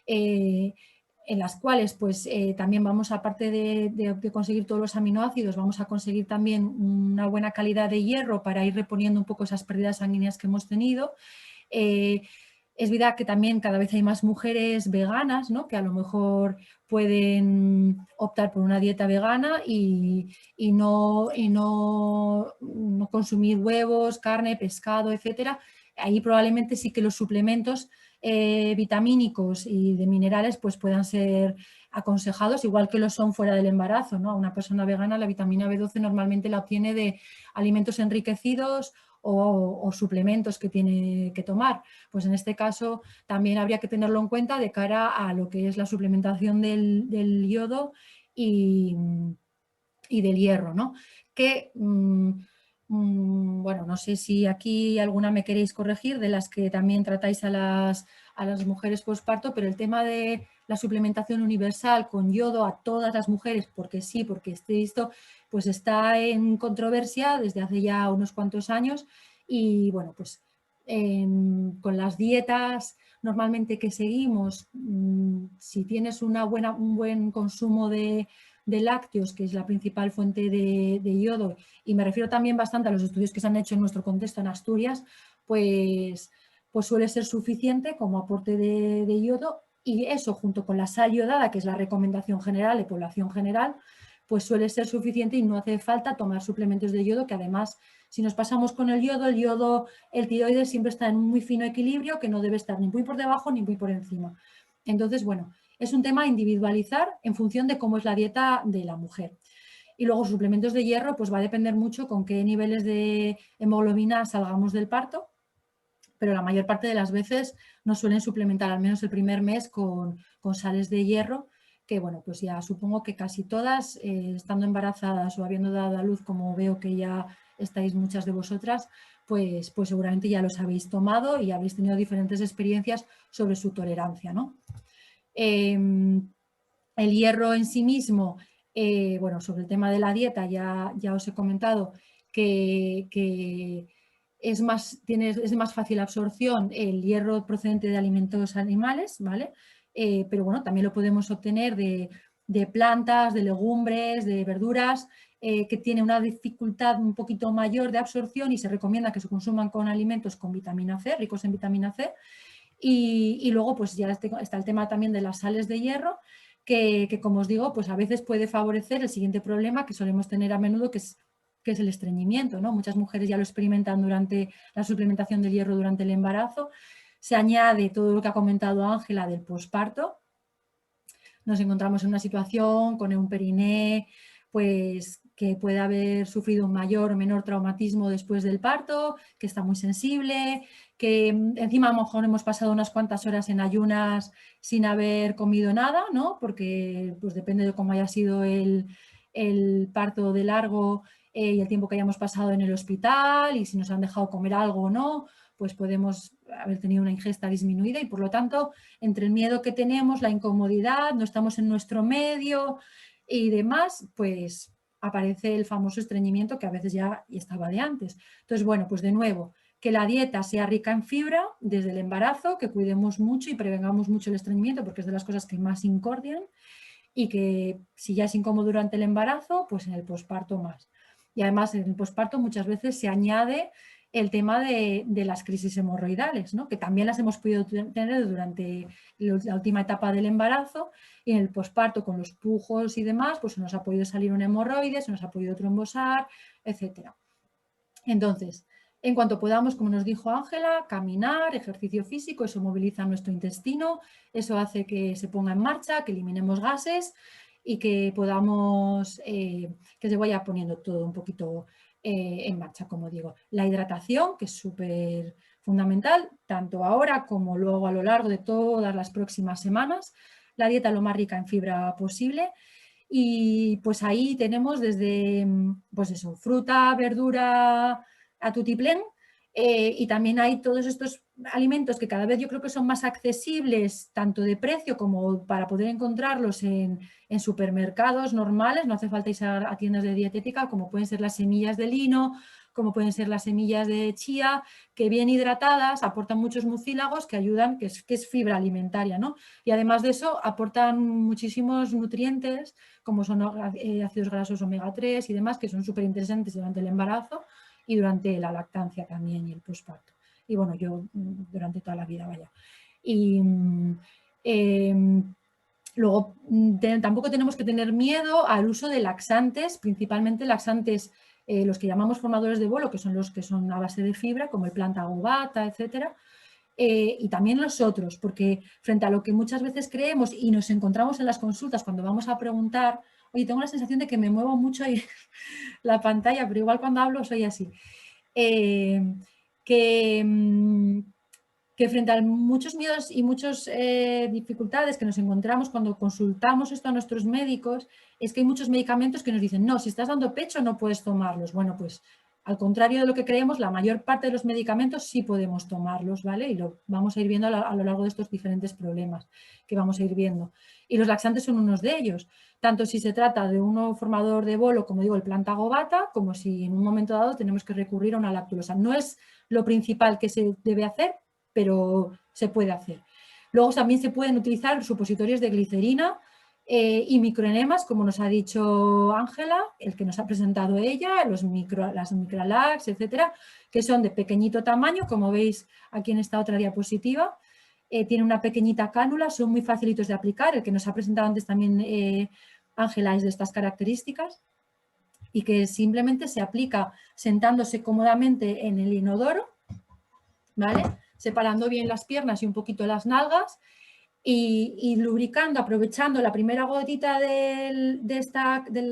en las cuales pues también vamos, aparte de conseguir todos los aminoácidos, vamos a conseguir también una buena calidad de hierro para ir reponiendo un poco esas pérdidas sanguíneas que hemos tenido. Es verdad que también cada vez hay más mujeres veganas, ¿no? Que a lo mejor pueden optar por una dieta vegana y no consumir huevos, carne, pescado, etcétera. Ahí probablemente sí que los suplementos vitamínicos y de minerales pues puedan ser aconsejados, igual que lo son fuera del embarazo, ¿no? Una persona vegana la vitamina B12 normalmente la obtiene de alimentos enriquecidos o suplementos que tiene que tomar. Pues en este caso también habría que tenerlo en cuenta de cara a lo que es la suplementación del yodo y del hierro, ¿no? Que, bueno, no sé si aquí alguna me queréis corregir, de las que también tratáis a las mujeres posparto, pero el tema de la suplementación universal con yodo a todas las mujeres, porque sí, porque esto pues está en controversia desde hace ya unos cuantos años y bueno, pues con las dietas normalmente que seguimos, si tienes un buen consumo de lácteos, que es la principal fuente de yodo, y me refiero también bastante a los estudios que se han hecho en nuestro contexto en Asturias, pues suele ser suficiente como aporte de yodo, y eso junto con la sal yodada, que es la recomendación general de población general, pues suele ser suficiente y no hace falta tomar suplementos de yodo, que además, si nos pasamos con el yodo, el tiroides siempre está en un muy fino equilibrio que no debe estar ni muy por debajo ni muy por encima. Entonces, bueno, es un tema a individualizar en función de cómo es la dieta de la mujer. Y luego suplementos de hierro, pues va a depender mucho con qué niveles de hemoglobina salgamos del parto, pero la mayor parte de las veces nos suelen suplementar al menos el primer mes con sales de hierro, que bueno, pues ya supongo que casi todas, estando embarazadas o habiendo dado a luz, como veo que ya estáis muchas de vosotras, pues seguramente ya los habéis tomado y habéis tenido diferentes experiencias sobre su tolerancia, ¿no? El hierro en sí mismo, bueno, sobre el tema de la dieta ya os he comentado que es de más fácil absorción el hierro procedente de alimentos animales, ¿vale? Pero bueno, también lo podemos obtener de plantas, de legumbres, de verduras, que tiene una dificultad un poquito mayor de absorción y se recomienda que se consuman con alimentos con vitamina C, ricos en vitamina C. Y luego pues ya está el tema también de las sales de hierro, que como os digo, pues a veces puede favorecer el siguiente problema que solemos tener a menudo, que es el estreñimiento, ¿no? Muchas mujeres ya lo experimentan durante la suplementación del hierro durante el embarazo. Se añade todo lo que ha comentado Ángela del posparto. Nos encontramos en una situación con un periné pues que puede haber sufrido un mayor o menor traumatismo después del parto, que está muy sensible, que encima a lo mejor hemos pasado unas cuantas horas en ayunas sin haber comido nada, ¿no? Porque pues depende de cómo haya sido el parto de largo y el tiempo que hayamos pasado en el hospital y si nos han dejado comer algo o no, pues podemos haber tenido una ingesta disminuida y por lo tanto, entre el miedo que tenemos, la incomodidad, no estamos en nuestro medio y demás, pues aparece el famoso estreñimiento que a veces ya estaba de antes. Entonces, bueno, pues de nuevo, que la dieta sea rica en fibra desde el embarazo, que cuidemos mucho y prevengamos mucho el estreñimiento porque es de las cosas que más incordian y que si ya es incómodo durante el embarazo, pues en el posparto más. Y además en el posparto muchas veces se añade el tema de las crisis hemorroidales, ¿no? Que también las hemos podido tener durante la última etapa del embarazo y en el posparto con los pujos y demás, pues se nos ha podido salir un hemorroide, se nos ha podido trombosar, etc. Entonces, en cuanto podamos, como nos dijo Ángela, caminar, ejercicio físico, eso moviliza nuestro intestino, eso hace que se ponga en marcha, que eliminemos gases y que podamos, que se vaya poniendo todo un poquito en marcha, como digo. La hidratación, que es súper fundamental, tanto ahora como luego a lo largo de todas las próximas semanas. La dieta lo más rica en fibra posible. Y pues ahí tenemos desde, pues eso, fruta, verdura a tutiplén, y también hay todos estos alimentos que cada vez yo creo que son más accesibles, tanto de precio como para poder encontrarlos en supermercados normales, no hace falta ir a tiendas de dietética, como pueden ser las semillas de lino, como pueden ser las semillas de chía, que bien hidratadas aportan muchos mucílagos que ayudan, que es fibra alimentaria, ¿no? Y además de eso aportan muchísimos nutrientes, como son ácidos grasos omega 3 y demás, que son súper interesantes durante el embarazo y durante la lactancia también y el posparto. Y bueno, yo durante toda la vida, vaya. Y luego tampoco tenemos que tener miedo al uso de laxantes, principalmente laxantes, los que llamamos formadores de bolo, que son los que son a base de fibra, como el Plantago Bata, etcétera. Y también los otros, porque frente a lo que muchas veces creemos y nos encontramos en las consultas cuando vamos a preguntar, oye, tengo la sensación de que me muevo mucho ahí la pantalla, pero igual cuando hablo soy así, que frente a muchos miedos y muchas dificultades que nos encontramos cuando consultamos esto a nuestros médicos, es que hay muchos medicamentos que nos dicen, no, si estás dando pecho no puedes tomarlos. Bueno, pues al contrario de lo que creemos, la mayor parte de los medicamentos sí podemos tomarlos, ¿vale? Y lo vamos a ir viendo a lo largo de estos diferentes problemas que vamos a ir viendo. Y los laxantes son unos de ellos, tanto si se trata de un formador de bolo, como digo, el Plantago Bata, como si en un momento dado tenemos que recurrir a una lactulosa. No es lo principal que se debe hacer, pero se puede hacer. Luego también se pueden utilizar supositorios de glicerina y microenemas, como nos ha dicho Ángela, el que nos ha presentado ella, las microlax, etcétera, que son de pequeñito tamaño, como veis aquí en esta otra diapositiva. Tiene una pequeñita cánula, son muy facilitos de aplicar, el que nos ha presentado antes también Ángela es de estas características, y que simplemente se aplica sentándose cómodamente en el inodoro, ¿vale? Separando bien las piernas y un poquito las nalgas y lubricando, aprovechando la primera gotita del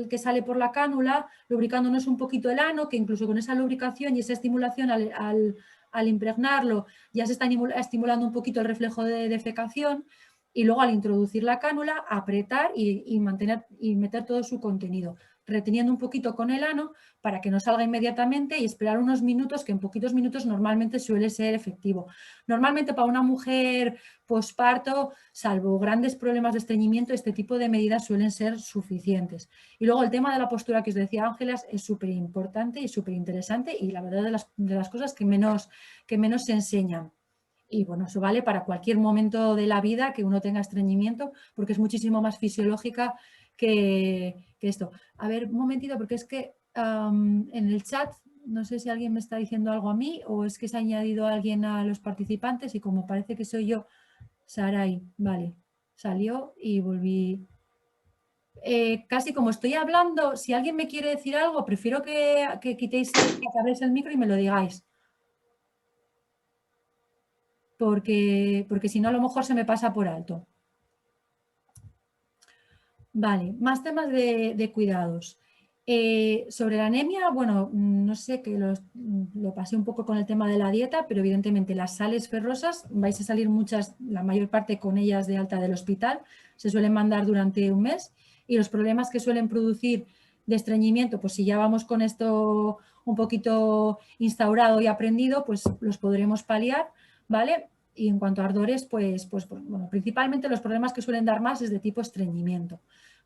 que sale por la cánula, lubricándonos un poquito el ano, que incluso con esa lubricación y esa estimulación al impregnarlo ya se está estimulando un poquito el reflejo de defecación, y luego al introducir la cánula apretar y mantener y meter todo su contenido, reteniendo un poquito con el ano para que no salga inmediatamente y esperar unos minutos, que en poquitos minutos normalmente suele ser efectivo. Normalmente para una mujer posparto, salvo grandes problemas de estreñimiento, este tipo de medidas suelen ser suficientes. Y luego el tema de la postura que os decía Ángelas es súper importante y súper interesante, y la verdad de las cosas que menos se enseñan. Y bueno, eso vale para cualquier momento de la vida que uno tenga estreñimiento, porque es muchísimo más fisiológica que esto. A ver, un momentito, porque es que en el chat, no sé si alguien me está diciendo algo a mí o es que se ha añadido alguien a los participantes, y como parece que soy yo, Saray, vale, salió y volví. Casi como estoy hablando, si alguien me quiere decir algo, prefiero que quitéis, que abréis el micro y me lo digáis. Porque si no, a lo mejor se me pasa por alto. Vale, más temas de cuidados. Sobre la anemia, bueno, no sé, que lo pasé un poco con el tema de la dieta, pero evidentemente las sales ferrosas, vais a salir muchas, la mayor parte con ellas de alta del hospital, se suelen mandar durante un mes, y los problemas que suelen producir de estreñimiento, pues si ya vamos con esto un poquito instaurado y aprendido, pues los podremos paliar, ¿vale? Y en cuanto a ardores, pues bueno, principalmente los problemas que suelen dar más es de tipo estreñimiento,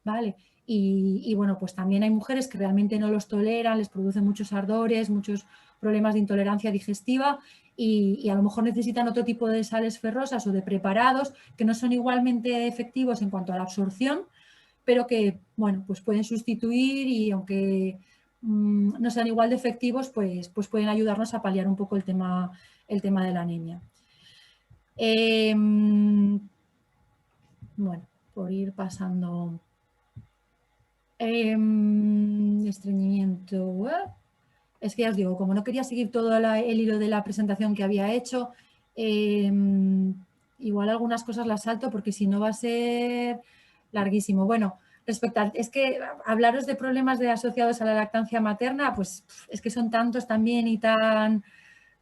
¿vale? Y bueno, pues también hay mujeres que realmente no los toleran, les producen muchos ardores, muchos problemas de intolerancia digestiva, y a lo mejor necesitan otro tipo de sales ferrosas o de preparados que no son igualmente efectivos en cuanto a la absorción, pero que, bueno, pues pueden sustituir, y aunque no sean igual de efectivos, pues pueden ayudarnos a paliar un poco el tema de la anemia. Bueno, por ir pasando. Estreñimiento. Es que ya os digo, como no quería seguir todo el hilo de la presentación que había hecho, igual algunas cosas las salto porque si no va a ser larguísimo. Bueno, es que hablaros de problemas asociados a la lactancia materna, pues es que son tantos también y tan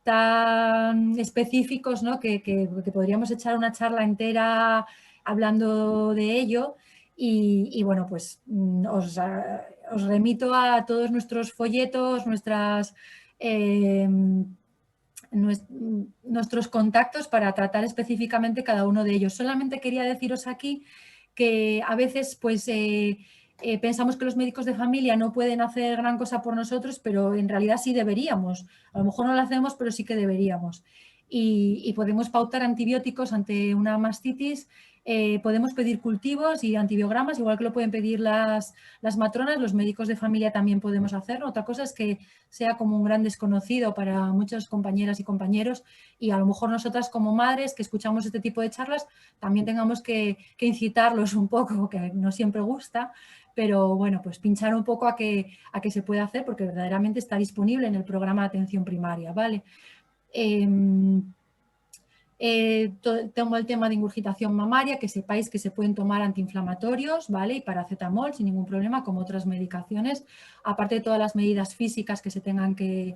tan específicos, ¿no? que podríamos echar una charla entera hablando de ello. Y bueno, pues os remito a todos nuestros folletos, nuestros contactos para tratar específicamente cada uno de ellos. Solamente quería deciros aquí que a veces pues pensamos que los médicos de familia no pueden hacer gran cosa por nosotros, pero en realidad sí deberíamos. A lo mejor no lo hacemos, pero sí que deberíamos. Y podemos pautar antibióticos ante una mastitis. Podemos pedir cultivos y antibiogramas, igual que lo pueden pedir las matronas, los médicos de familia también podemos hacerlo. Otra cosa es que sea como un gran desconocido para muchas compañeras y compañeros, y a lo mejor nosotras como madres que escuchamos este tipo de charlas también tengamos que incitarlos un poco, que no siempre gusta, pero bueno, pues pinchar un poco a que se pueda hacer, porque verdaderamente está disponible en el programa de atención primaria, ¿vale? Tengo el tema de ingurgitación mamaria, que sepáis que se pueden tomar antiinflamatorios, ¿vale? Y paracetamol sin ningún problema, como otras medicaciones, aparte de todas las medidas físicas que se tengan que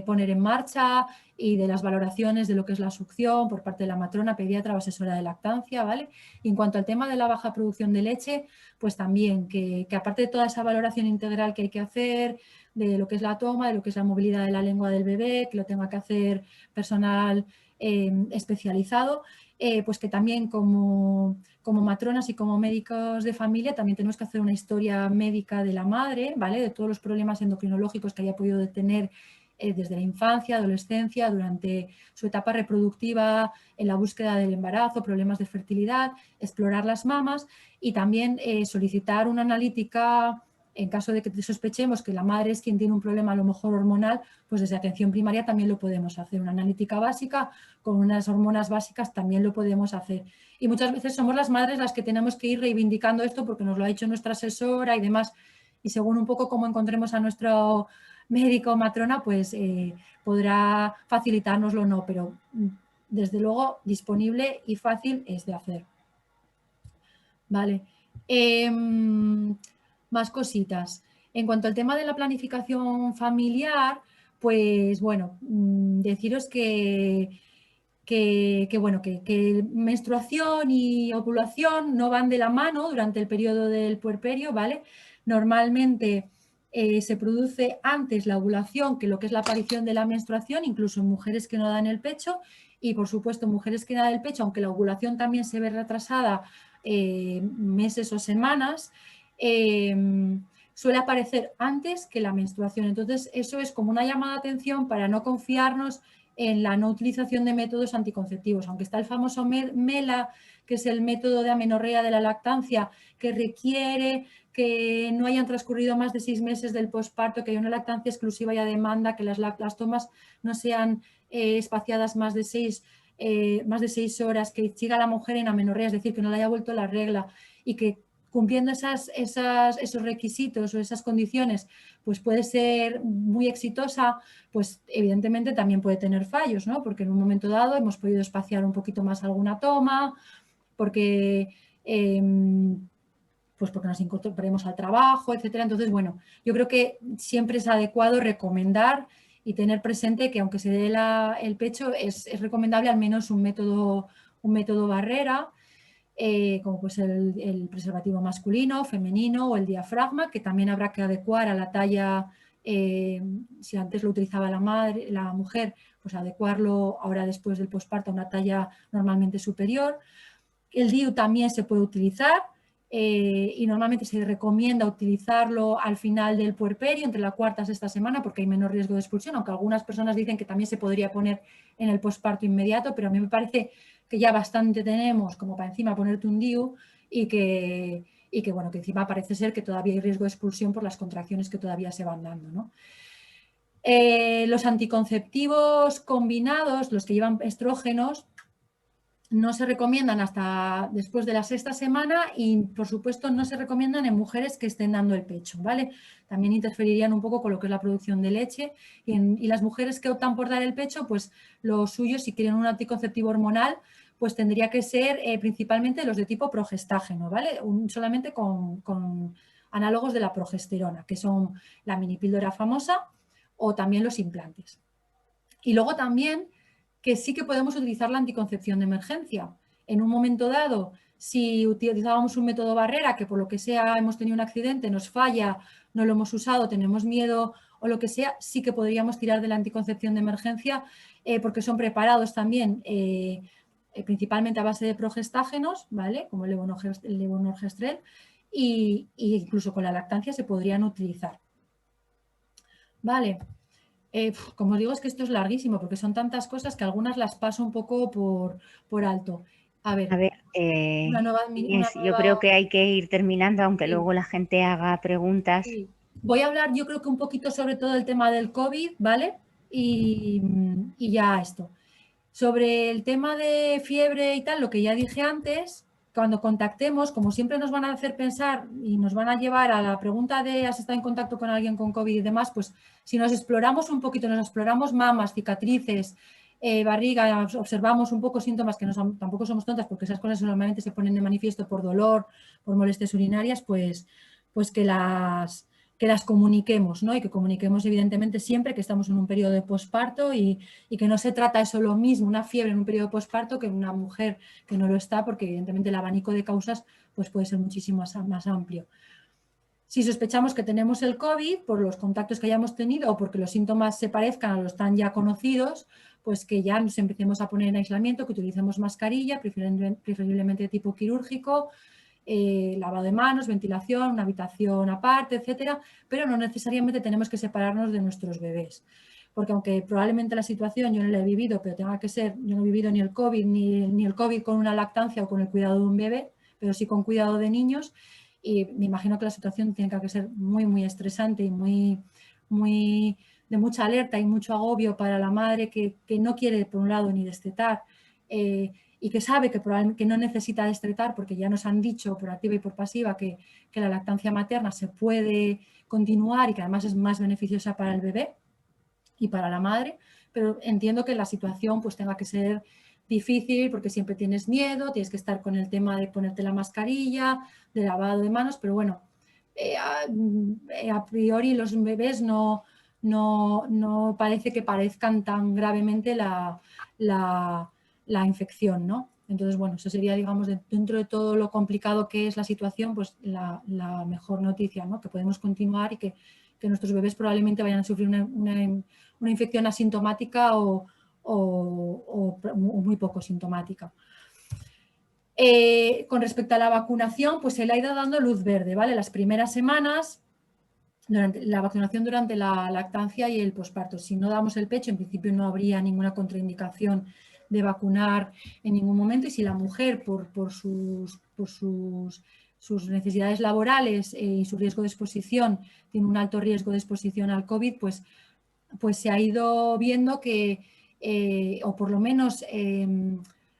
poner en marcha y de las valoraciones de lo que es la succión por parte de la matrona, pediatra o asesora de lactancia, ¿vale? Y en cuanto al tema de la baja producción de leche, pues también que aparte de toda esa valoración integral que hay que hacer, de lo que es la toma, de lo que es la movilidad de la lengua del bebé, que lo tenga que hacer personal especializado, pues que también como matronas y como médicos de familia también tenemos que hacer una historia médica de la madre, ¿vale? De todos los problemas endocrinológicos que haya podido tener desde la infancia, adolescencia, durante su etapa reproductiva, en la búsqueda del embarazo, problemas de fertilidad, explorar las mamas y también solicitar una analítica. En caso de que sospechemos que la madre es quien tiene un problema a lo mejor hormonal, pues desde atención primaria también lo podemos hacer. Una analítica básica con unas hormonas básicas también lo podemos hacer. Y muchas veces somos las madres las que tenemos que ir reivindicando esto porque nos lo ha dicho nuestra asesora y demás. Y según un poco cómo encontremos a nuestro médico o matrona, pues podrá facilitárnoslo o no, pero desde luego disponible y fácil es de hacer. Vale. Más cositas. En cuanto al tema de la planificación familiar, pues bueno, deciros que menstruación y ovulación no van de la mano durante el periodo del puerperio, ¿vale? Normalmente se produce antes la ovulación que lo que es la aparición de la menstruación, incluso en mujeres que no dan el pecho, y por supuesto mujeres que no dan el pecho, aunque la ovulación también se ve retrasada meses o semanas, suele aparecer antes que la menstruación. Entonces, eso es como una llamada de atención para no confiarnos en la no utilización de métodos anticonceptivos, aunque está el famoso MELA, que es el método de amenorrea de la lactancia, que requiere que no hayan transcurrido más de 6 meses del posparto, que haya una lactancia exclusiva y a demanda, que las tomas no sean espaciadas más de 6 horas, que siga la mujer en amenorrea, es decir, que no le haya vuelto la regla y que cumpliendo esos requisitos o esas condiciones, pues puede ser muy exitosa, pues evidentemente también puede tener fallos, ¿no? Porque en un momento dado hemos podido espaciar un poquito más alguna toma, porque nos incorporemos al trabajo, etcétera. Entonces, bueno, yo creo que siempre es adecuado recomendar y tener presente que aunque se dé el pecho, es recomendable al menos un método barrera, como pues el preservativo masculino, femenino o el diafragma, que también habrá que adecuar a la talla, si antes lo utilizaba la mujer, pues adecuarlo ahora después del posparto a una talla normalmente superior. El DIU también se puede utilizar y normalmente se recomienda utilizarlo al final del puerperio, entre la cuarta y sexta semana, porque hay menor riesgo de expulsión, aunque algunas personas dicen que también se podría poner en el posparto inmediato, pero a mí me parece que ya bastante tenemos como para encima ponerte un DIU y que bueno, que encima parece ser que todavía hay riesgo de expulsión por las contracciones que todavía se van dando, ¿no? Los anticonceptivos combinados, los que llevan estrógenos, no se recomiendan hasta después de la sexta semana y, por supuesto, no se recomiendan en mujeres que estén dando el pecho, ¿vale? También interferirían un poco con lo que es la producción de leche y las mujeres que optan por dar el pecho, pues lo suyo, si quieren un anticonceptivo hormonal, pues tendría que ser principalmente los de tipo progestágeno, ¿vale? Solamente con análogos de la progesterona, que son la minipíldora famosa o también los implantes. Y luego también que sí que podemos utilizar la anticoncepción de emergencia. En un momento dado, si utilizábamos un método barrera, que por lo que sea hemos tenido un accidente, nos falla, no lo hemos usado, tenemos miedo o lo que sea, sí que podríamos tirar de la anticoncepción de emergencia, porque son preparados también principalmente a base de progestágenos, ¿vale? Como el levonorgestrel, y incluso con la lactancia se podrían utilizar. Vale. Como os digo, es que esto es larguísimo porque son tantas cosas que algunas las paso un poco por alto. A ver, Inés, yo creo que hay que ir terminando, aunque sí, luego la gente haga preguntas. sí. Voy a hablar, yo creo que un poquito sobre todo el tema del COVID, ¿vale? Y ya esto. Sobre el tema de fiebre y tal, lo que ya dije antes, cuando contactemos, como siempre nos van a hacer pensar y nos van a llevar a la pregunta de ¿has estado en contacto con alguien con COVID y demás? Pues si nos exploramos un poquito, nos exploramos mamas, cicatrices, barriga, observamos un poco síntomas que tampoco somos tontas porque esas cosas normalmente se ponen de manifiesto por dolor, por molestias urinarias, pues que las comuniquemos, ¿no? Y que comuniquemos evidentemente siempre que estamos en un periodo de posparto y que no se trata eso lo mismo, una fiebre en un periodo de posparto que en una mujer que no lo está, porque evidentemente el abanico de causas pues puede ser muchísimo más amplio. Si sospechamos que tenemos el COVID por los contactos que hayamos tenido o porque los síntomas se parezcan a los tan ya conocidos, pues que ya nos empecemos a poner en aislamiento, que utilicemos mascarilla, preferiblemente de tipo quirúrgico, lavado de manos, ventilación, una habitación aparte, etcétera, pero no necesariamente tenemos que separarnos de nuestros bebés. Porque aunque probablemente la situación yo no la he vivido, pero tenga que ser, yo no he vivido ni el COVID, ni el COVID con una lactancia o con el cuidado de un bebé, pero sí con cuidado de niños, y me imagino que la situación tiene que ser muy, muy estresante y muy de mucha alerta y mucho agobio para la madre que no quiere, por un lado, ni destetar, y que sabe que no necesita destetar porque ya nos han dicho por activa y por pasiva que la lactancia materna se puede continuar y que además es más beneficiosa para el bebé y para la madre, pero entiendo que la situación pues tenga que ser difícil porque siempre tienes miedo, tienes que estar con el tema de ponerte la mascarilla, de lavado de manos, pero bueno, a priori los bebés no parece que parezcan tan gravemente la infección, ¿no? Entonces, bueno, eso sería, digamos, dentro de todo lo complicado que es la situación, pues la mejor noticia, ¿no? Que podemos continuar y que nuestros bebés probablemente vayan a sufrir una infección asintomática o muy poco sintomática. Con respecto a la vacunación, pues se le ha ido dando luz verde, ¿vale? Las primeras semanas, durante la vacunación durante la lactancia y el posparto. Si no damos el pecho, en principio no habría ninguna contraindicación de vacunar en ningún momento, y si la mujer por sus necesidades laborales y su riesgo de exposición tiene un alto riesgo de exposición al COVID, pues se ha ido viendo que, o por lo menos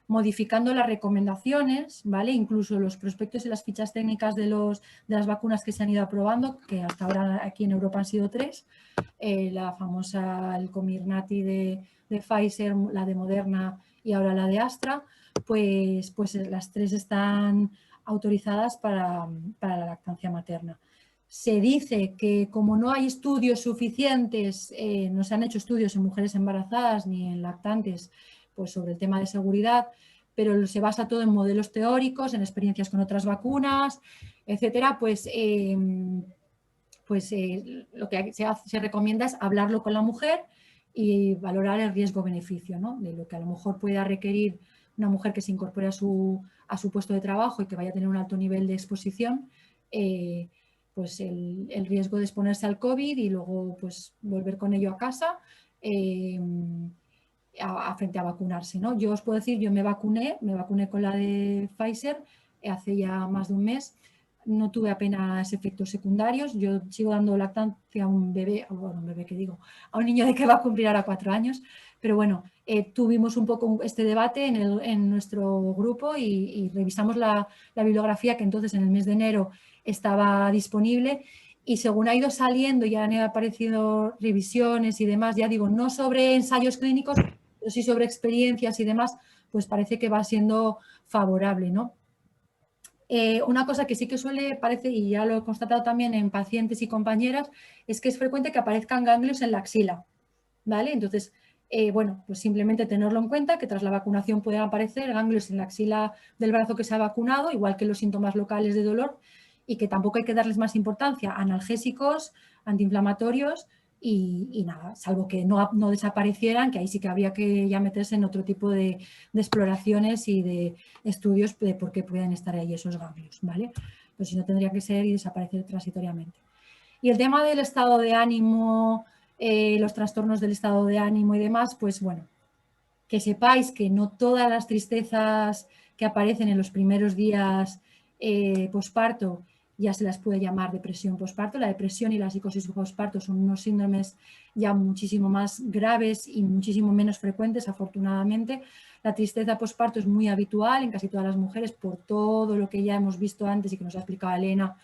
modificando las recomendaciones, ¿vale? Incluso los prospectos y las fichas técnicas de las vacunas que se han ido aprobando, que hasta ahora aquí en Europa han sido 3, la famosa, el Comirnaty de Pfizer, la de Moderna y ahora la de Astra, pues las 3 están autorizadas para la lactancia materna. Se dice que como no hay estudios suficientes, no se han hecho estudios en mujeres embarazadas ni en lactantes, pues sobre el tema de seguridad, pero se basa todo en modelos teóricos, en experiencias con otras vacunas, etcétera, pues lo que se recomienda es hablarlo con la mujer y valorar el riesgo-beneficio, ¿no? De lo que a lo mejor pueda requerir una mujer que se incorpore a su puesto de trabajo y que vaya a tener un alto nivel de exposición, pues el riesgo de exponerse al COVID y luego pues volver con ello a casa frente a vacunarse, ¿no? Yo os puedo decir, yo me vacuné con la de Pfizer hace ya más de un mes, no tuve apenas efectos secundarios, yo sigo dando lactancia a un bebé, a un niño de que va a cumplir ahora 4 años, pero bueno, tuvimos un poco este debate en nuestro grupo y revisamos la bibliografía que entonces en el mes de enero estaba disponible, y según ha ido saliendo y han aparecido revisiones y demás, ya digo, no sobre ensayos clínicos, pero sí sobre experiencias y demás, pues parece que va siendo favorable, ¿no? Una cosa que sí que parece, y ya lo he constatado también en pacientes y compañeras, es que es frecuente que aparezcan ganglios en la axila, ¿vale? Entonces, bueno, pues simplemente tenerlo en cuenta, que tras la vacunación pueden aparecer ganglios en la axila del brazo que se ha vacunado, igual que los síntomas locales de dolor, y que tampoco hay que darles más importancia a analgésicos, antiinflamatorios y nada, salvo que no desaparecieran, que ahí sí que habría que ya meterse en otro tipo de exploraciones y de estudios de por qué pueden estar ahí esos ganglios, ¿vale? Pero si no, tendría que ser y desaparecer transitoriamente. Y el tema del estado de ánimo, los trastornos del estado de ánimo y demás, pues bueno, que sepáis que no todas las tristezas que aparecen en los primeros días posparto ya se las puede llamar depresión posparto. La depresión y la psicosis posparto son unos síndromes ya muchísimo más graves y muchísimo menos frecuentes, afortunadamente. La tristeza posparto es muy habitual en casi todas las mujeres por todo lo que ya hemos visto antes y que nos ha explicado Elena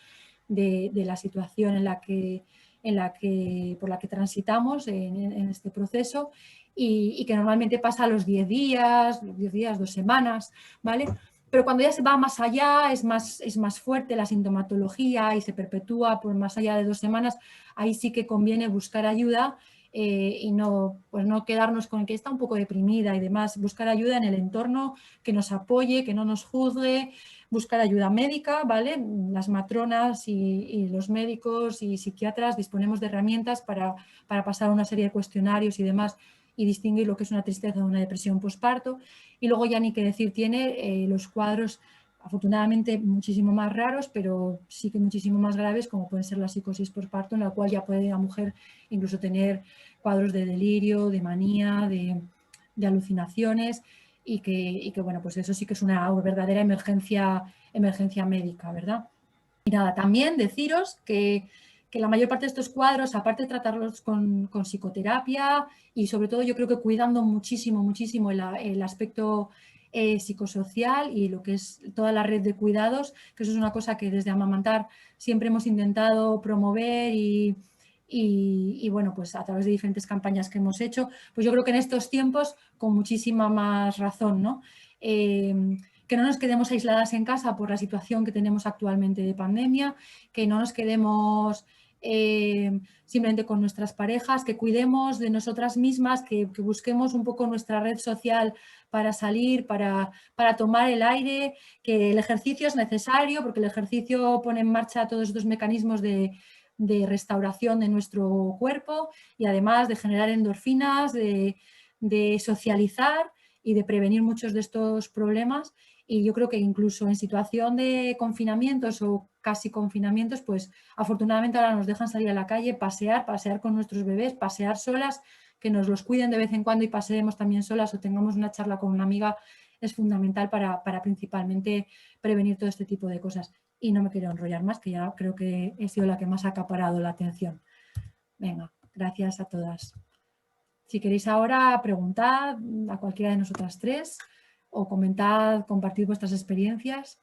de la situación por la que transitamos en este proceso y que normalmente pasa a los 10 días, 2 semanas, ¿vale? Pero cuando ya se va más allá, es más fuerte la sintomatología y se perpetúa por más allá de 2 semanas, ahí sí que conviene buscar ayuda y pues no quedarnos con que está un poco deprimida y demás, buscar ayuda en el entorno que nos apoye, que no nos juzgue, buscar ayuda médica, ¿vale? Las matronas y los médicos y psiquiatras disponemos de herramientas para pasar una serie de cuestionarios y demás y distinguir lo que es una tristeza de una depresión posparto. Y luego ya ni qué decir tiene los cuadros, afortunadamente muchísimo más raros, pero sí que muchísimo más graves, como pueden ser la psicosis posparto, en la cual ya puede la mujer incluso tener cuadros de delirio, de manía, de alucinaciones y que, bueno, pues eso sí que es una verdadera emergencia médica, ¿verdad? Y nada, también deciros que la mayor parte de estos cuadros, aparte de tratarlos con psicoterapia y sobre todo yo creo que cuidando muchísimo el aspecto psicosocial y lo que es toda la red de cuidados, que eso es una cosa que desde Amamantar siempre hemos intentado promover y bueno, pues a través de diferentes campañas que hemos hecho, pues yo creo que en estos tiempos con muchísima más razón, ¿no? Que no nos quedemos aisladas en casa por la situación que tenemos actualmente de pandemia, que no nos quedemos simplemente con nuestras parejas, que cuidemos de nosotras mismas, que busquemos un poco nuestra red social para salir, para tomar el aire, que el ejercicio es necesario porque el ejercicio pone en marcha todos estos mecanismos de restauración de nuestro cuerpo y además de generar endorfinas, de socializar y de prevenir muchos de estos problemas. Y yo creo que incluso en situación de confinamientos o casi confinamientos, pues afortunadamente ahora nos dejan salir a la calle, pasear con nuestros bebés, pasear solas, que nos los cuiden de vez en cuando y paseemos también solas o tengamos una charla con una amiga, es fundamental para principalmente prevenir todo este tipo de cosas. Y no me quiero enrollar más, que ya creo que he sido la que más ha acaparado la atención. Venga, gracias a todas. Si queréis ahora preguntad a cualquiera de nosotras tres o comentad, compartid vuestras experiencias.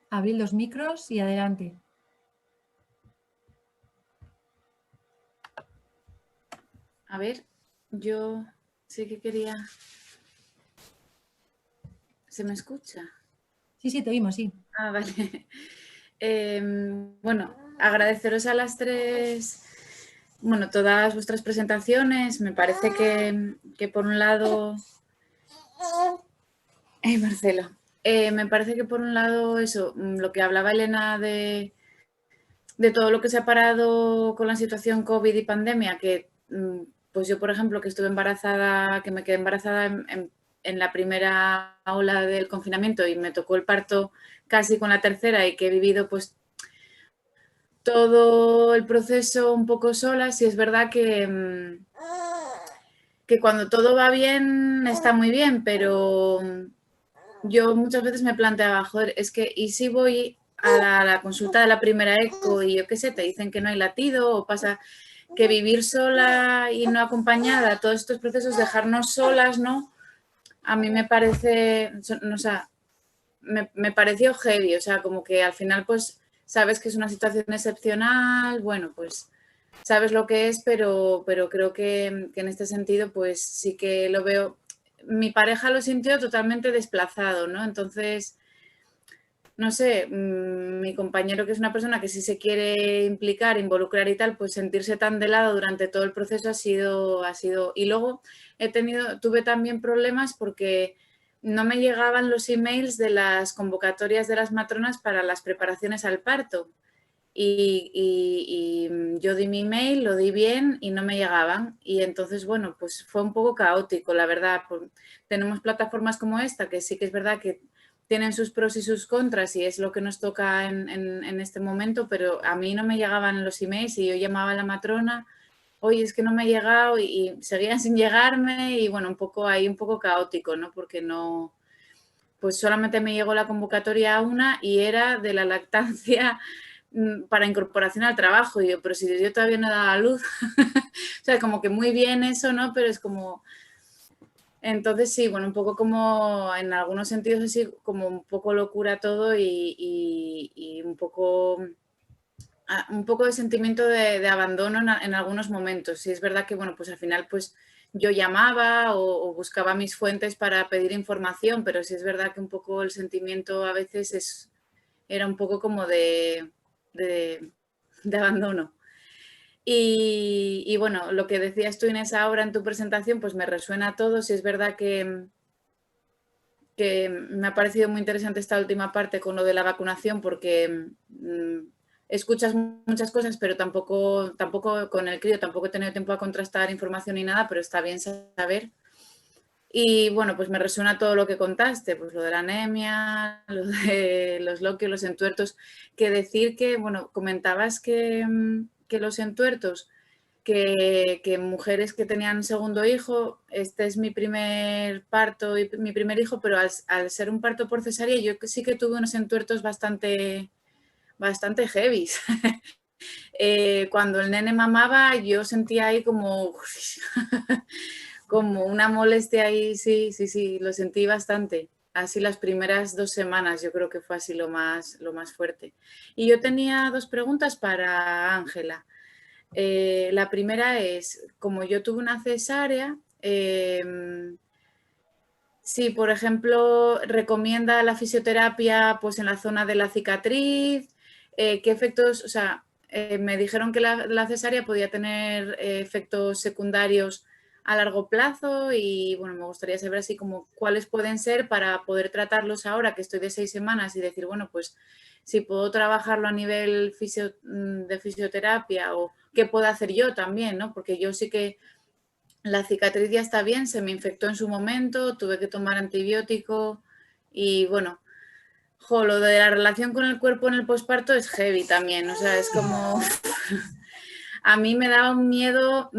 Abrid los micros y adelante. A ver, yo sí que quería... ¿Se me escucha? Sí, te oímos, sí. Ah, vale. Bueno, agradeceros a las tres, bueno, todas vuestras presentaciones. Me parece que por un lado... Marcelo. Me parece que por un lado eso, lo que hablaba Elena de todo lo que se ha parado con la situación COVID y pandemia, que pues yo, por ejemplo, que estuve embarazada, que me quedé embarazada en la primera ola del confinamiento y me tocó el parto casi con la tercera y que he vivido pues todo el proceso un poco sola, sí es verdad que cuando todo va bien está muy bien, pero yo muchas veces me planteaba, joder, es que ¿y si voy a la consulta de la primera eco y yo qué sé, te dicen que no hay latido o pasa que vivir sola y no acompañada, todos estos procesos, dejarnos solas, ¿no? A mí me parece, o sea, me pareció heavy, o sea, como que al final pues sabes que es una situación excepcional, bueno, pues sabes lo que es, pero creo que en este sentido pues sí que lo veo. Mi pareja lo sintió totalmente desplazado, ¿no? Entonces, no sé, mi compañero, que es una persona que sí se quiere implicar, involucrar y tal, pues sentirse tan de lado durante todo el proceso ha sido... Y luego tuve también problemas porque no me llegaban los emails de las convocatorias de las matronas para las preparaciones al parto. Y yo di mi email, lo di bien y no me llegaban. Y entonces, bueno, pues fue un poco caótico, la verdad. Tenemos plataformas como esta, que sí que es verdad que tienen sus pros y sus contras y es lo que nos toca en este momento, pero a mí no me llegaban los emails y yo llamaba a la matrona, oye, es que no me ha llegado y seguían sin llegarme y bueno, un poco caótico, ¿no? Porque no, pues solamente me llegó la convocatoria a una y era de la lactancia para incorporación al trabajo. Y yo, pero si yo todavía no he dado a luz, o sea, como que muy bien eso, ¿no? Pero es como... Entonces sí, bueno, un poco como en algunos sentidos así, como un poco locura todo y un poco de sentimiento de abandono en algunos momentos. Sí, es verdad que, bueno, pues al final pues yo llamaba o buscaba mis fuentes para pedir información, pero sí es verdad que un poco el sentimiento a veces era un poco como de abandono. Y bueno, lo que decías tú, Inés, ahora en tu presentación, pues me resuena todo. Sí es verdad que me ha parecido muy interesante esta última parte con lo de la vacunación, porque escuchas muchas cosas, pero tampoco con el crío, tampoco he tenido tiempo a contrastar información ni nada, pero está bien saber. Y bueno, pues me resuena todo lo que contaste, pues lo de la anemia, lo de los loquios, los entuertos, que decir que, bueno, comentabas que los entuertos, que mujeres que tenían segundo hijo, este es mi primer parto y mi primer hijo, pero al ser un parto por cesárea, yo sí que tuve unos entuertos bastante heavy. Cuando el nene mamaba, yo sentía ahí como... como una molestia ahí, sí, lo sentí bastante. Así las primeras 2 semanas, yo creo que fue así lo más fuerte. Y yo tenía 2 preguntas para Ángela. La primera es, como yo tuve una cesárea, si, por ejemplo, recomienda la fisioterapia pues en la zona de la cicatriz, ¿qué efectos? O sea, me dijeron que la cesárea podía tener efectos secundarios a largo plazo y, bueno, me gustaría saber así como cuáles pueden ser para poder tratarlos ahora que estoy de 6 semanas y decir, bueno, pues si puedo trabajarlo a nivel de fisioterapia o qué puedo hacer yo también, ¿no? Porque yo sí que la cicatriz ya está bien, se me infectó en su momento, tuve que tomar antibiótico y bueno, lo de la relación con el cuerpo en el posparto es heavy también, o sea, es como... A mí me daba un miedo,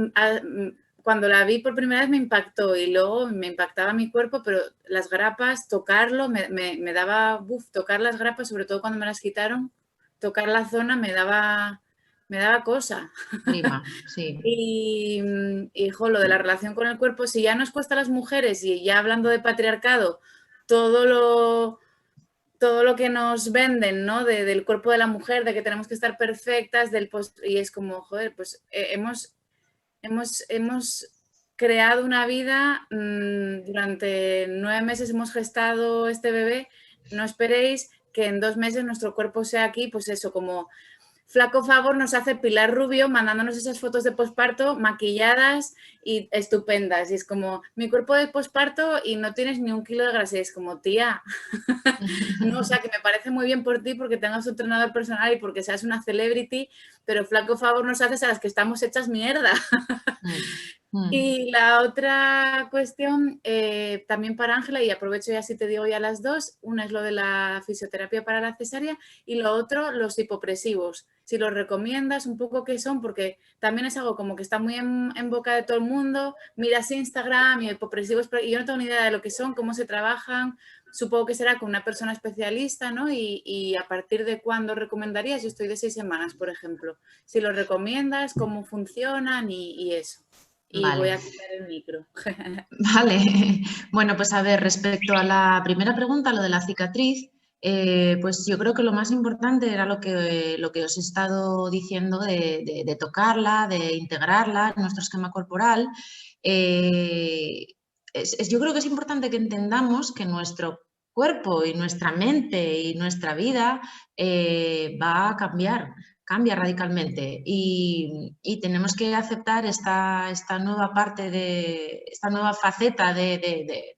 cuando la vi por primera vez me impactó y luego me impactaba mi cuerpo, pero las grapas, tocarlo, me daba, tocar las grapas, sobre todo cuando me las quitaron, tocar la zona me daba cosa. Prima, sí. Y lo de la relación con el cuerpo, si ya nos cuesta a las mujeres y ya hablando de patriarcado, todo lo que nos venden, ¿no? Del cuerpo de la mujer, de que tenemos que estar perfectas, y es como, joder, pues hemos creado una vida, durante 9 meses hemos gestado este bebé, no esperéis que en 2 meses nuestro cuerpo sea aquí, pues eso, como... Flaco favor nos hace Pilar Rubio mandándonos esas fotos de posparto maquilladas y estupendas. Y es como, mi cuerpo de posparto y no tienes ni 1 kilo de grasa. Y es como, tía, no, o sea, que me parece muy bien por ti porque tengas un entrenador personal y porque seas una celebrity, pero flaco favor nos haces a las que estamos hechas mierda. Y la otra cuestión, también para Ángela, y aprovecho y así te digo ya las dos, una es lo de la fisioterapia para la cesárea y lo otro, los hipopresivos. Si los recomiendas, un poco qué son, porque también es algo como que está muy en boca de todo el mundo. Miras Instagram y hipopresivos, y yo no tengo ni idea de lo que son, cómo se trabajan. Supongo que será con una persona especialista, ¿no? Y a partir de cuándo recomendarías, yo estoy de 6 semanas, por ejemplo. Si los recomiendas, cómo funcionan y eso. Y Vale. voy a quitar el micro. Vale, bueno, pues a ver, respecto a la primera pregunta, lo de la cicatriz, pues yo creo que lo más importante era lo que os he estado diciendo de tocarla, de integrarla en nuestro esquema corporal. Yo creo que es importante que entendamos que nuestro cuerpo y nuestra mente y nuestra vida va a cambiar, cambia radicalmente y tenemos que aceptar esta nueva parte esta nueva faceta de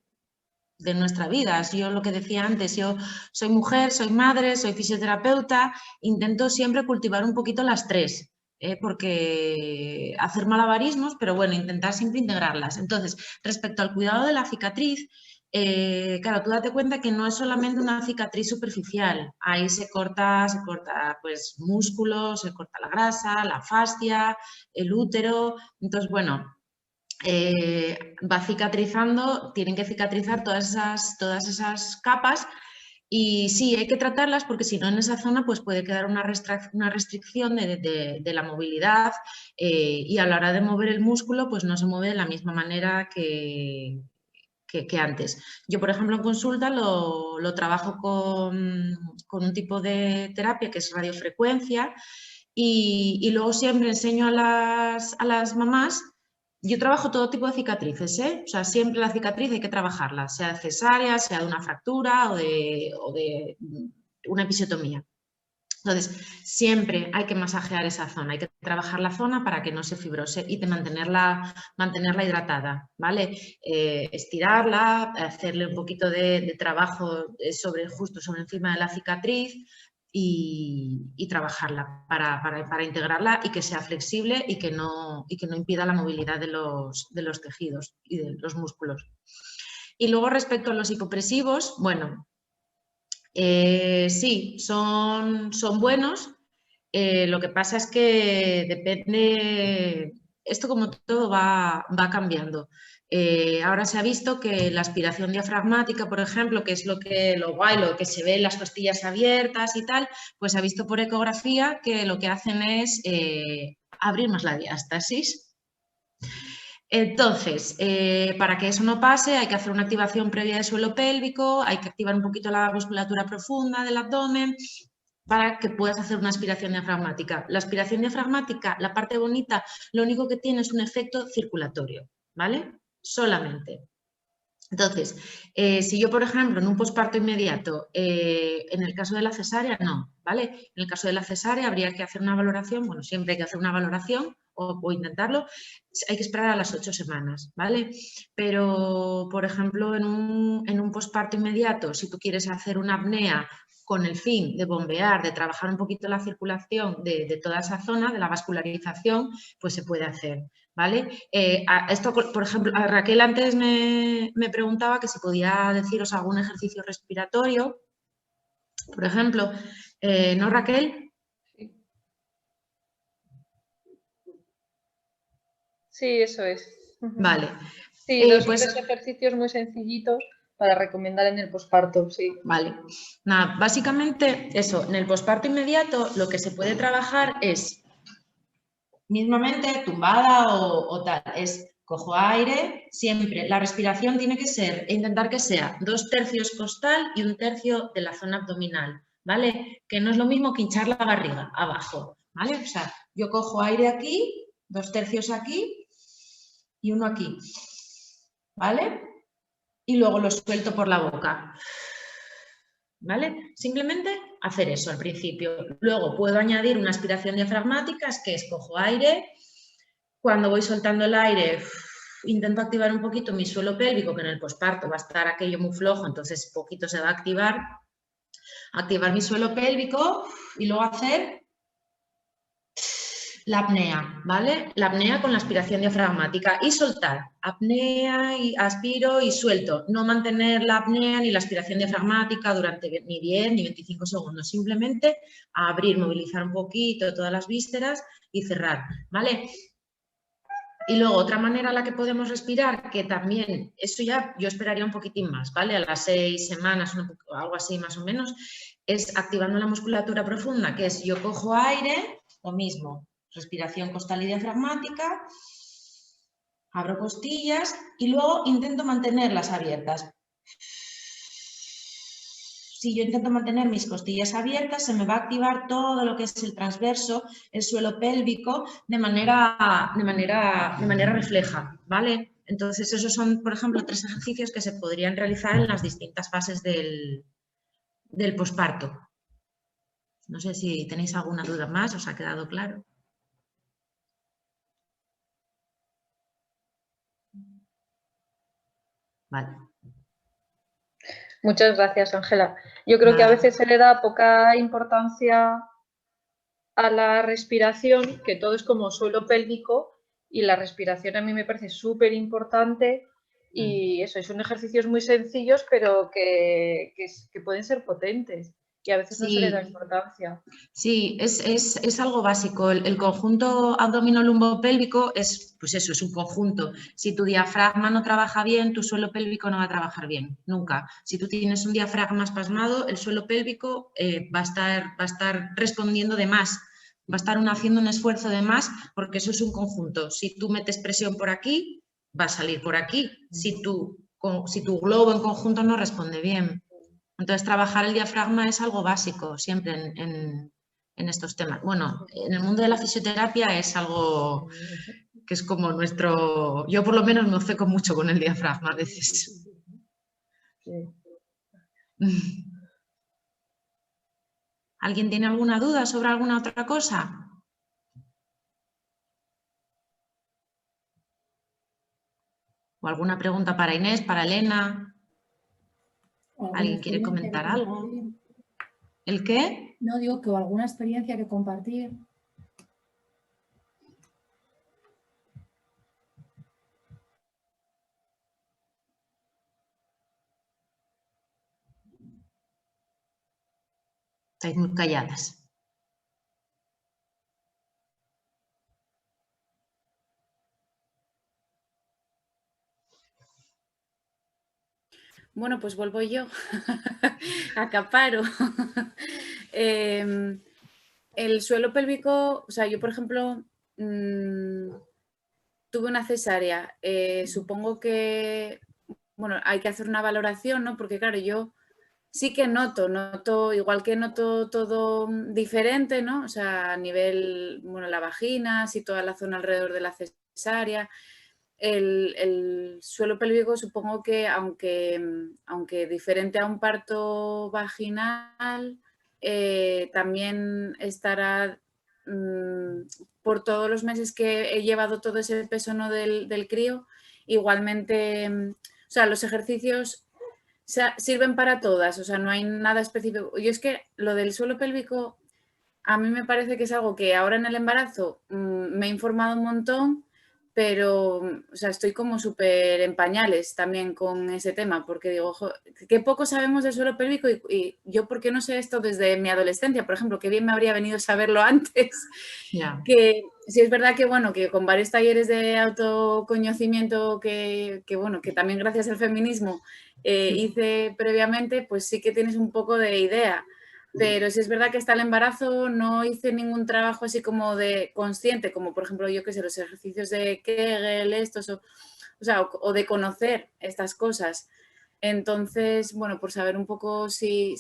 nuestra vida. Yo lo que decía antes, yo soy mujer, soy madre, soy fisioterapeuta, intento siempre cultivar un poquito las tres. Porque hacer malabarismos, pero bueno, intentar siempre integrarlas. Entonces, respecto al cuidado de la cicatriz, claro, tú date cuenta que no es solamente una cicatriz superficial, ahí se corta pues músculo, se corta la grasa, la fascia, el útero, entonces bueno, va cicatrizando, tienen que cicatrizar todas esas capas. Y sí, hay que tratarlas porque si no en esa zona pues puede quedar una restricción de la movilidad y a la hora de mover el músculo pues no se mueve de la misma manera que antes. Yo, por ejemplo, en consulta lo trabajo con un tipo de terapia que es radiofrecuencia y luego siempre enseño a las mamás. Yo trabajo todo tipo de cicatrices, o sea, siempre la cicatriz hay que trabajarla, sea de cesárea, sea de una fractura o de una episiotomía. Entonces, siempre hay que masajear esa zona, hay que trabajar la zona para que no se fibrose y de mantenerla hidratada, ¿vale? Estirarla, hacerle un poquito de trabajo justo sobre encima de la cicatriz y trabajarla para integrarla y que sea flexible y que no impida la movilidad de los tejidos y de los músculos. Y luego respecto a los hipopresivos, bueno, sí, son buenos, lo que pasa es que depende, esto como todo va cambiando. Ahora se ha visto que la aspiración diafragmática, por ejemplo, que es lo guay, lo que se ve en las costillas abiertas y tal, pues se ha visto por ecografía que lo que hacen es abrir más la diástasis. Entonces, para que eso no pase hay que hacer una activación previa de suelo pélvico, hay que activar un poquito la musculatura profunda del abdomen para que puedas hacer una aspiración diafragmática. La aspiración diafragmática, la parte bonita, lo único que tiene es un efecto circulatorio, ¿vale? Solamente. Entonces, si yo, por ejemplo, en un posparto inmediato, en el caso de la cesárea, no, ¿vale? En el caso de la cesárea habría que hacer una valoración, bueno, siempre hay que hacer una valoración o intentarlo, hay que esperar a las 8 semanas, ¿vale? Pero, por ejemplo, en un posparto inmediato, si tú quieres hacer una apnea con el fin de bombear, de trabajar un poquito la circulación de toda esa zona, de la vascularización, pues se puede hacer, ¿vale? Esto, por ejemplo, a Raquel antes me preguntaba que si podía deciros algún ejercicio respiratorio, por ejemplo, ¿no, Raquel? Sí, eso es. Vale. Sí, dos ejercicios muy sencillitos para recomendar en el posparto, sí. Vale. Nada, básicamente eso, en el posparto inmediato lo que se puede trabajar es mismamente tumbada o tal, es cojo aire, siempre la respiración tiene que ser, intentar que sea 2/3 costal y 1/3 de la zona abdominal, ¿vale? Que no es lo mismo que hinchar la barriga abajo, ¿vale? O sea, yo cojo aire aquí, 2/3 aquí y 1 aquí, ¿vale? Y luego lo suelto por la boca, ¿vale? Simplemente hacer eso al principio. Luego puedo añadir una aspiración diafragmática, que es cojo aire. Cuando voy soltando el aire, intento activar un poquito mi suelo pélvico, que en el posparto va a estar aquello muy flojo, entonces poquito se va a activar. Activar mi suelo pélvico y luego hacer la apnea, ¿vale? La apnea con la aspiración diafragmática y soltar. Apnea y aspiro y suelto. No mantener la apnea ni la aspiración diafragmática durante ni 10 ni 25 segundos. Simplemente abrir, movilizar un poquito todas las vísceras y cerrar, ¿vale? Y luego otra manera a la que podemos respirar, que también, eso ya yo esperaría un poquitín más, ¿vale? A las 6 semanas, algo así más o menos, es activando la musculatura profunda, que es yo cojo aire, lo mismo. Respiración costal y diafragmática, abro costillas y luego intento mantenerlas abiertas. Si yo intento mantener mis costillas abiertas, se me va a activar todo lo que es el transverso, el suelo pélvico, de manera refleja, ¿vale? Entonces, esos son, por ejemplo, 3 ejercicios que se podrían realizar en las distintas fases del posparto. No sé si tenéis alguna duda más, ¿os ha quedado claro? Vale. Muchas gracias, Ángela. Yo creo que a Nada. veces se le da poca importancia a la respiración, que todo es como suelo pélvico, y la respiración a mí me parece súper importante. Y eso, son ejercicios muy sencillos, pero que pueden ser potentes. Y a veces no se le da Sí, importancia. sí, es algo básico. El conjunto abdominolumbo-pélvico es, pues eso, es un conjunto. Si tu diafragma no trabaja bien, tu suelo pélvico no va a trabajar bien, nunca. Si tú tienes un diafragma espasmado, el suelo pélvico va a estar respondiendo de más, va a estar haciendo un esfuerzo de más, porque eso es un conjunto. Si tú metes presión por aquí, va a salir por aquí. Si tu globo en conjunto no responde bien. Entonces, trabajar el diafragma es algo básico siempre en estos temas. Bueno, en el mundo de la fisioterapia es algo que es como nuestro... Yo por lo menos me obceco mucho con el diafragma a veces. Sí. ¿Alguien tiene alguna duda sobre alguna otra cosa? ¿O alguna pregunta para Inés, para Elena? ¿Alguien quiere comentar algo? ¿El qué? No, digo que alguna experiencia que compartir. Estáis muy calladas. Bueno, pues vuelvo yo. Acaparo. El suelo pélvico, o sea, yo por ejemplo tuve una cesárea. Supongo que, bueno, hay que hacer una valoración, ¿no? Porque claro, yo sí que noto, igual que noto todo diferente, ¿no? O sea, a nivel, bueno, la vagina, sí, toda la zona alrededor de la cesárea. El suelo pélvico supongo que aunque diferente a un parto vaginal, también estará por todos los meses que he llevado todo ese peso, ¿no? del crío, igualmente, o sea, los ejercicios sirven para todas, o sea, no hay nada específico. Yo es que lo del suelo pélvico a mí me parece que es algo que ahora en el embarazo me he informado un montón, pero o sea, estoy como súper en pañales también con ese tema, porque digo, ojo, qué poco sabemos del suelo pélvico y yo, ¿por qué no sé esto desde mi adolescencia? Por ejemplo, qué bien me habría venido saberlo antes. Ya. Que sí es verdad que, bueno, que con varios talleres de autoconocimiento bueno, que también gracias al feminismo hice previamente, pues sí que tienes un poco de idea. Pero si es verdad que hasta el embarazo no hice ningún trabajo así como de consciente, como por ejemplo, yo qué sé, los ejercicios de Kegel, estos, o de conocer estas cosas. Entonces, bueno, por saber un poco si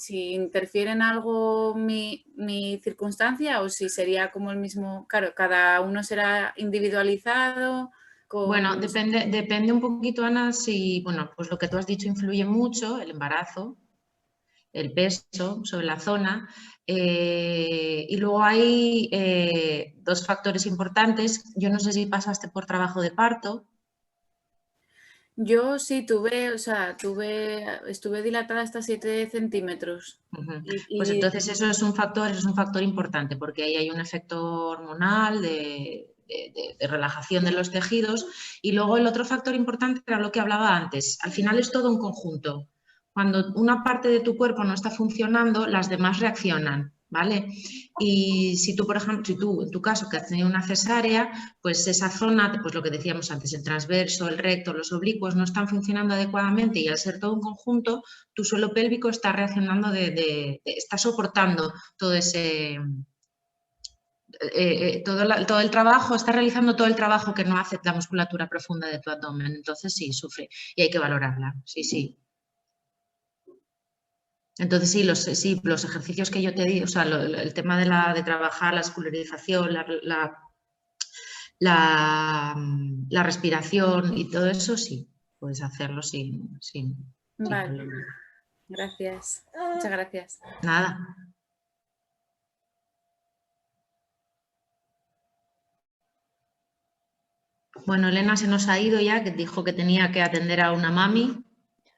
interfiere en algo mi circunstancia o si sería como el mismo, claro, cada uno será individualizado. Bueno, depende un poquito, Ana, si, bueno, pues lo que tú has dicho influye mucho, el embarazo, el peso sobre la zona. Y luego hay 2 factores importantes. Yo no sé si pasaste por trabajo de parto. Yo sí estuve dilatada hasta 7 centímetros. Pues entonces eso es un factor importante, porque ahí hay un efecto hormonal de relajación de los tejidos. Y luego el otro factor importante era lo que hablaba antes. Al final es todo un conjunto. Cuando una parte de tu cuerpo no está funcionando, las demás reaccionan, ¿vale? Y si tú, por ejemplo, si tú, en tu caso, que has tenido una cesárea, pues esa zona, pues lo que decíamos antes, el transverso, el recto, los oblicuos no están funcionando adecuadamente y al ser todo un conjunto, tu suelo pélvico está reaccionando, está soportando todo ese... todo el trabajo, está realizando todo el trabajo que no hace la musculatura profunda de tu abdomen. Entonces sí, sufre y hay que valorarla. Sí, sí. Entonces sí, los ejercicios que yo te di, o sea, el tema de trabajar la esculerización, la respiración y todo eso, sí, puedes hacerlo sin Vale, problema. gracias. Muchas gracias. Nada. Bueno, Elena se nos ha ido ya, que dijo que tenía que atender a una mami.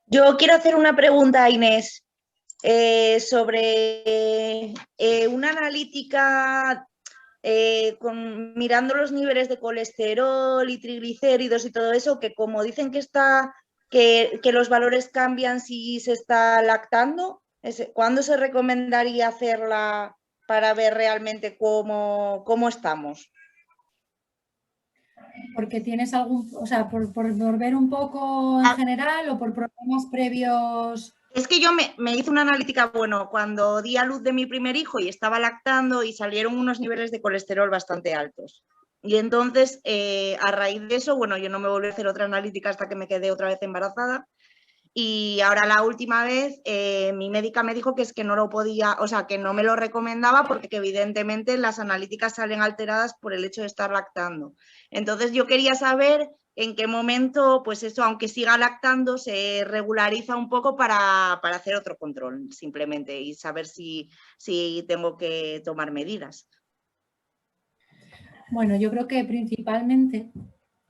Yo quiero hacer una pregunta a Inés sobre una analítica mirando los niveles de colesterol y triglicéridos y todo eso, que como dicen que los valores cambian si se está lactando, ¿cuándo se recomendaría hacerla para ver realmente cómo estamos? Porque tienes algún, o sea, por ver un poco en general o por problemas previos. Es que yo me hice una analítica, bueno, cuando di a luz de mi primer hijo y estaba lactando y salieron unos niveles de colesterol bastante altos. Y entonces, a raíz de eso, bueno, yo no me volví a hacer otra analítica hasta que me quedé otra vez embarazada. Y ahora la última vez mi médica me dijo que es que no lo podía, o sea, que no me lo recomendaba porque que evidentemente las analíticas salen alteradas por el hecho de estar lactando. Entonces yo quería saber en qué momento, pues eso, aunque siga lactando, se regulariza un poco para hacer otro control simplemente y saber si tengo que tomar medidas. Bueno, yo creo que principalmente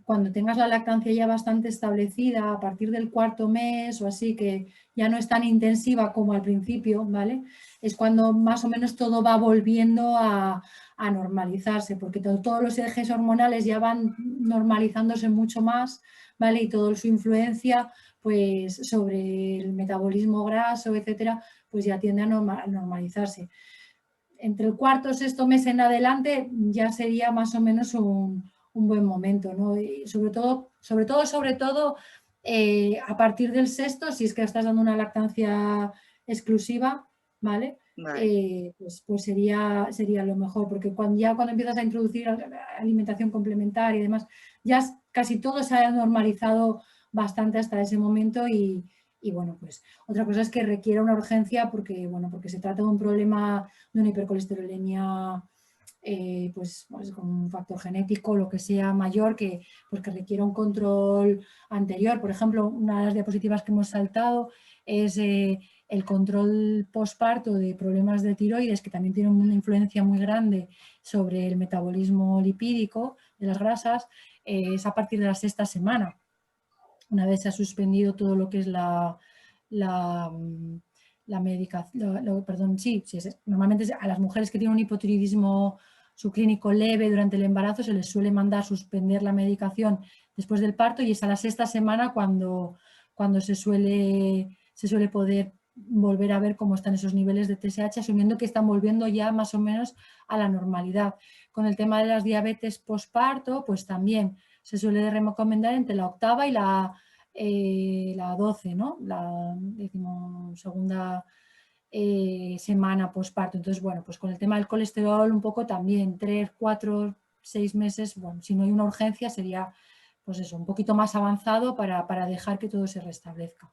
cuando tengas la lactancia ya bastante establecida, a partir del 4.º mes o así, que ya no es tan intensiva como al principio, ¿vale? Es cuando más o menos todo va volviendo a normalizarse, porque todos los ejes hormonales ya van normalizándose mucho más, ¿vale? Y toda su influencia, pues, sobre el metabolismo graso, etcétera, pues ya tiende a normalizarse. Entre el 4.º o 6.º mes en adelante ya sería más o menos un buen momento, ¿no? Y sobre todo, a partir del 6.º, si es que estás dando una lactancia exclusiva, ¿vale? Vale. Pues sería lo mejor, porque cuando empiezas a introducir alimentación complementaria y demás, ya casi todo se ha normalizado bastante hasta ese momento y bueno, pues otra cosa es que requiera una urgencia porque se trata de un problema de una hipercolesterolemia pues con un factor genético, lo que sea mayor, que requiera un control anterior. Por ejemplo, una de las diapositivas que hemos saltado es el control posparto de problemas de tiroides, que también tiene una influencia muy grande sobre el metabolismo lipídico de las grasas, es a partir de la 6.ª semana. Una vez se ha suspendido todo lo que es la medicación, normalmente a las mujeres que tienen un hipotiroidismo subclínico leve durante el embarazo se les suele mandar suspender la medicación después del parto y es a la 6.ª semana cuando se suele poder volver a ver cómo están esos niveles de TSH, asumiendo que están volviendo ya más o menos a la normalidad. Con el tema de las diabetes posparto, pues también se suele recomendar entre la 8ª y la 12, ¿no? La 12ª semana posparto. Entonces, bueno, pues con el tema del colesterol un poco también, 3, 4, 6 meses, bueno, si no hay una urgencia sería, pues eso, un poquito más avanzado para dejar que todo se restablezca.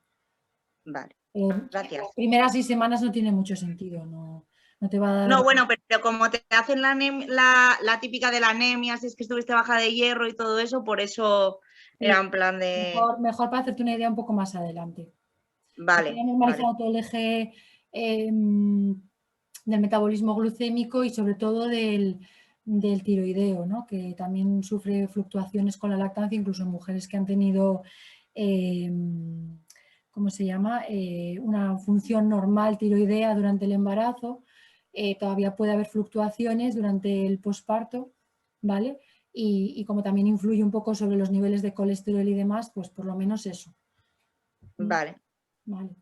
Vale, gracias. Las primeras 6 semanas no tiene mucho sentido, no te va a dar... No, bueno, pero como te hacen la típica de la anemia, si es que estuviste baja de hierro y todo eso, por eso era en plan de... Mejor para hacerte una idea un poco más adelante. Vale. Se ha normalizado todo el eje del metabolismo glucémico y sobre todo del tiroideo, ¿no? Que también sufre fluctuaciones con la lactancia, incluso en mujeres que han tenido, ¿cómo se llama? Una función normal tiroidea durante el embarazo. Todavía puede haber fluctuaciones durante el posparto, ¿vale? Y como también influye un poco sobre los niveles de colesterol y demás, pues por lo menos eso. Vale. Vale.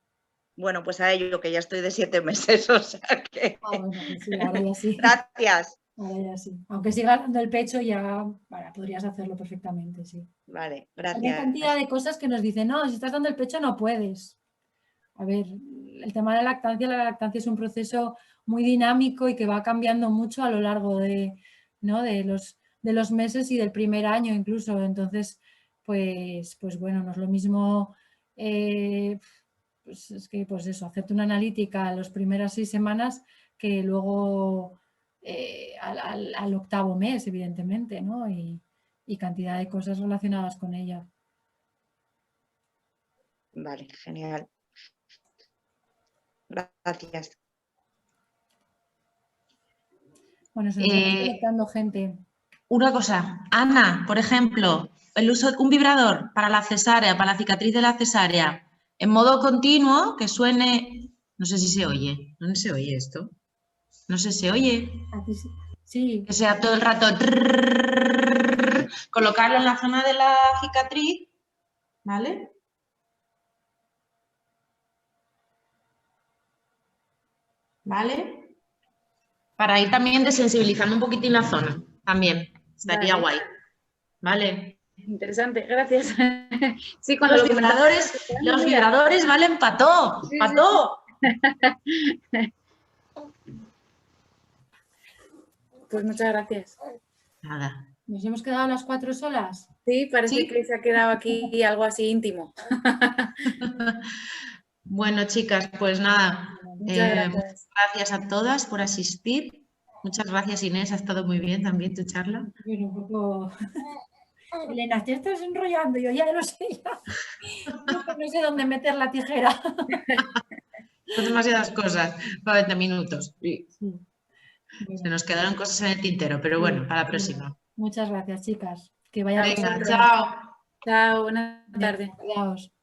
Bueno, pues a ello, que ya estoy de 7 meses, o sea que... Bueno, pues sí, ahora ya sí. Gracias. Ahora ya sí. Aunque sigas dando el pecho, ya podrías hacerlo perfectamente, sí. Vale, Hay gracias. cantidad de cosas que nos dicen, no, si estás dando el pecho no puedes. A ver, el tema de la lactancia es un proceso muy dinámico y que va cambiando mucho a lo largo de los meses y del primer año incluso. Entonces, pues bueno, no es lo mismo... pues es que, pues eso, hacerte una analítica las primeras 6 semanas que luego al 8.º mes, evidentemente, ¿no? Y y cantidad de cosas relacionadas con ella. Vale, genial. Gracias. Bueno, se nos está conectando gente. Una cosa, Ana, por ejemplo, el uso de un vibrador para la cesárea, para la cicatriz de la cesárea, en modo continuo, que suene, no sé si se oye, ¿dónde se oye esto? No sé, ¿se oye? Aquí sí. Sí, Que sea todo el rato, colocarlo en la zona de la cicatriz, ¿vale? ¿Vale? Para ir también desensibilizando un poquitín la zona, también, estaría Vale. guay, ¿vale? Interesante, gracias. Sí, cuando Los lo vibradores valen para todo, Sí, para sí, todo. Pues muchas gracias. Nada. nos hemos quedado a las 4 solas. Sí, parece Sí. que se ha quedado aquí algo así íntimo. Bueno, chicas, pues nada, Muchas gracias. muchas gracias a todas por asistir. Muchas gracias, Inés, ha estado muy bien también tu charla. Bueno, un poco... Elena, te estás enrollando, yo ya lo sé, ya. No sé dónde meter la tijera. Son demasiadas cosas para 20 minutos. Sí. Se nos quedaron cosas en el tintero, pero bueno, para la próxima. Muchas gracias, chicas. Que vaya Venga, bien. chao. Chao, buenas tardes. Cuidaos.